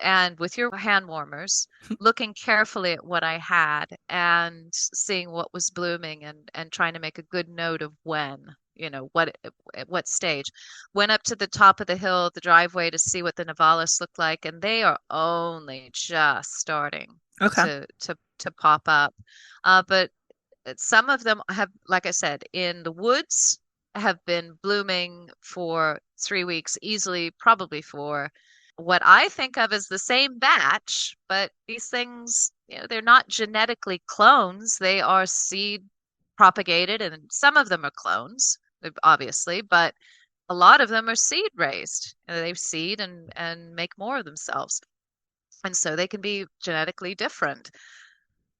and with your hand warmers, looking carefully at what I had and seeing what was blooming and trying to make a good note of when, what at what stage. Went up to the top of the hill, the driveway to see what the Nivalis looked like, and they are only just starting Okay. to pop up. But some of them have, like I said, in the woods have been blooming for 3 weeks, easily, probably for what I think of as the same batch, but these things, they're not genetically clones. They are seed propagated, and some of them are clones, obviously, but a lot of them are seed raised. They seed and make more of themselves. And so they can be genetically different.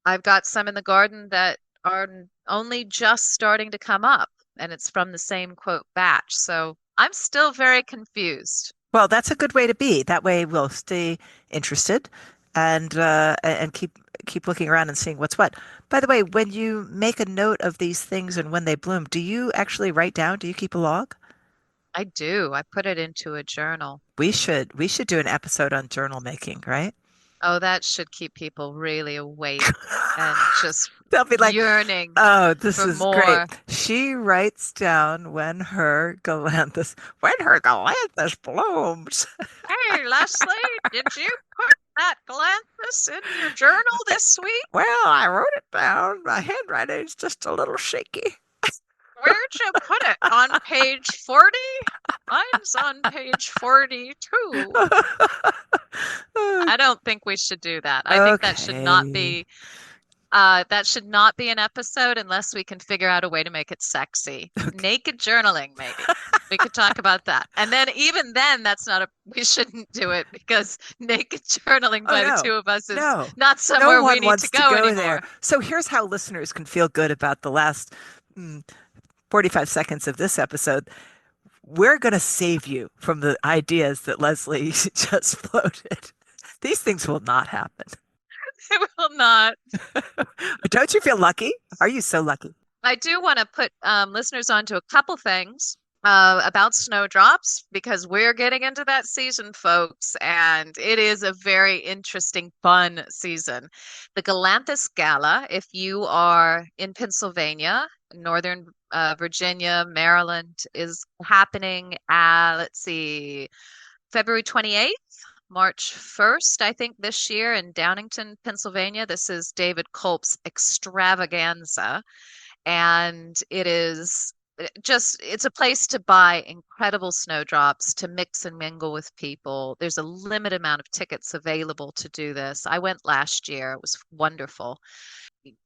I've got some in the garden that are only just starting to come up, and it's from the same quote batch. So I'm still very confused. Well, that's a good way to be. That way we'll stay interested and keep looking around and seeing what's what. By the way, when you make a note of these things and when they bloom, do you actually write down? Do you keep a log? I do. I put it into a journal. We should do an episode on journal making, right? Oh, that should keep people really awake and just They'll be like, yearning "Oh, this for is great." more. She writes down when her galanthus blooms. Hey, Leslie, did you put that Galanthus in your journal this week? Well, I wrote it down. My handwriting's just a little shaky. Where'd you put it? On page 40? Mine's on page 42. I don't think we should do that. I think Okay. that should not be an episode unless we can figure out a way to make it sexy. Okay. Naked journaling, maybe. We could talk about that. And then even then we shouldn't do it because naked journaling Oh by the no. two of us is No. not No somewhere we one need to wants to go go there. anymore. So here's how listeners can feel good about the last mm, 45 seconds of this episode. We're going to save you from the ideas that Leslie just floated. These things will not happen. It will not. Don't you feel lucky? Are you so lucky? I do want to put listeners onto a couple things about snowdrops because we're getting into that season, folks, and it is a very interesting, fun season. The Galanthus Gala, if you are in Pennsylvania, Northern Virginia, Maryland, is happening at, let's see, February 28th. March 1st, I think, this year in Downingtown, Pennsylvania. This is David Culp's extravaganza and it is it's a place to buy incredible snowdrops to mix and mingle with people. There's a limited amount of tickets available to do this. I went last year. It was wonderful.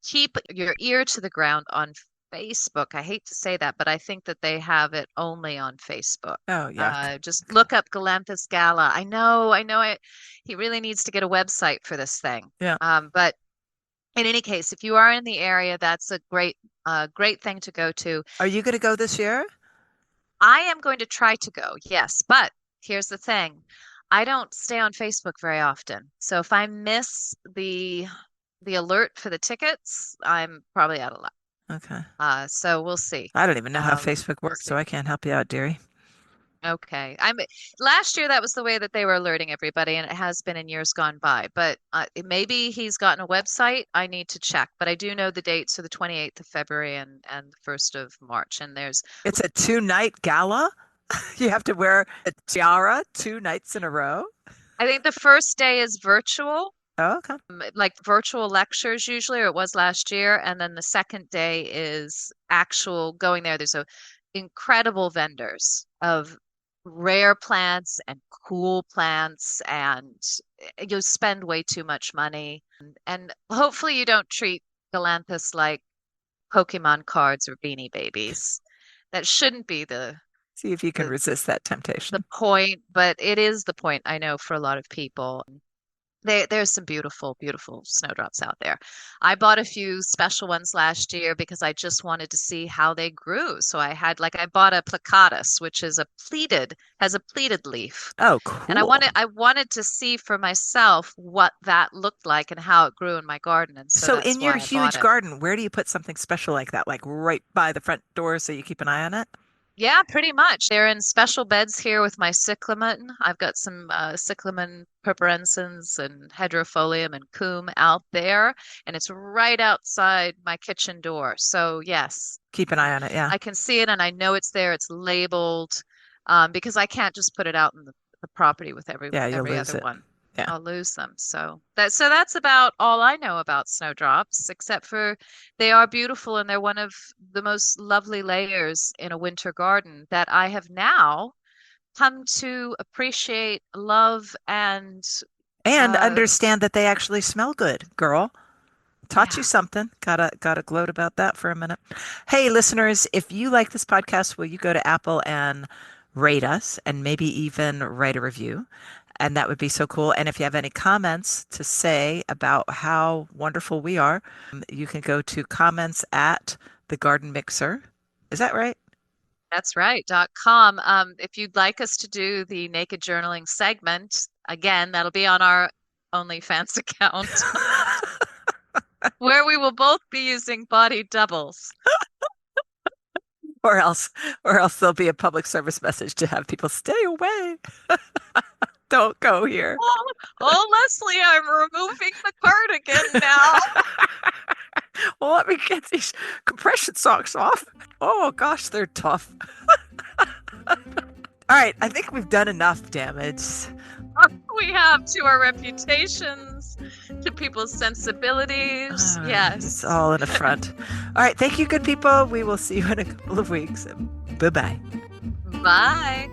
Keep your ear to the ground on Facebook. I hate to say that, but I think that they have it only on Facebook. Oh, yuck. Just look up Galanthus Gala. I know. He really needs to get a website for this thing. Yeah. But in any case, if you are in the area, that's a great thing to go to. Are you going to go this year? I am going to try to go, yes, but here's the thing. I don't stay on Facebook very often. So if I miss the alert for the tickets, I'm probably out of luck. Okay. So we'll see. I don't even know how Facebook We'll works, so see. I can't help you out, dearie. Okay. Last year that was the way that they were alerting everybody, and it has been in years gone by. But maybe he's gotten a website. I need to check. But I do know the dates are the 28th of February and the 1st of March. And there's, It's a 2 night gala. You have to wear a tiara 2 nights in a row. I think the first day is virtual, Oh, okay. like virtual lectures usually, or it was last year. And then the second day is actual going there. There's a incredible vendors of rare plants and cool plants, and you'll spend way too much money. And hopefully you don't treat Galanthus like Pokemon cards or Beanie Babies. That shouldn't be See if you can the resist that the temptation. point, but it is the point, I know, for a lot of people. There's some beautiful, beautiful snowdrops out there. I bought a few special ones last year because I just wanted to see how they grew. So I bought a plicatus, which is has a pleated leaf. Oh, And cool. I wanted to see for myself what that looked like and how it grew in my garden. And so So that's in your why I bought huge it. garden, where do you put something special like that? Like right by the front door so you keep an eye on it? Yeah, pretty much. They're in special beds here with my cyclamen. I've got some cyclamen purpurensens and hedropholium and coum out there, and it's right outside my kitchen door. So yes, Keep an eye on it, yeah. I can see it and I know it's there. It's labeled because I can't just put it out in the property with Yeah, you'll every lose other it. one. Yeah. I'll lose them. So that's about all I know about snowdrops, except for they are beautiful and they're one of the most lovely layers in a winter garden that I have now come to appreciate, love, and And uh, understand that they actually smell good, girl. Taught you yeah, something. Gotta gloat about that for a minute. Hey, listeners, if you like this podcast, will you go to Apple and rate us and maybe even write a review? And that would be so cool. And if you have any comments to say about how wonderful we are, you can go to comments at the Garden Mixer. Is that right? that's right. .com. If you'd like us to do the naked journaling segment, again, that'll be on our OnlyFans account, where we will both be using body doubles. Or else, or else there'll be a public service message to have people stay away. Don't go here. Oh, oh, Leslie, I'm removing the cardigan now. Well, let me get these compression socks off. Oh gosh, they're tough. All right, I think we've done enough damage. We have to our reputations, to people's sensibilities. It's Yes. all in a front. All right, thank you, good people. We will see you in a couple of weeks. Bye bye. Bye.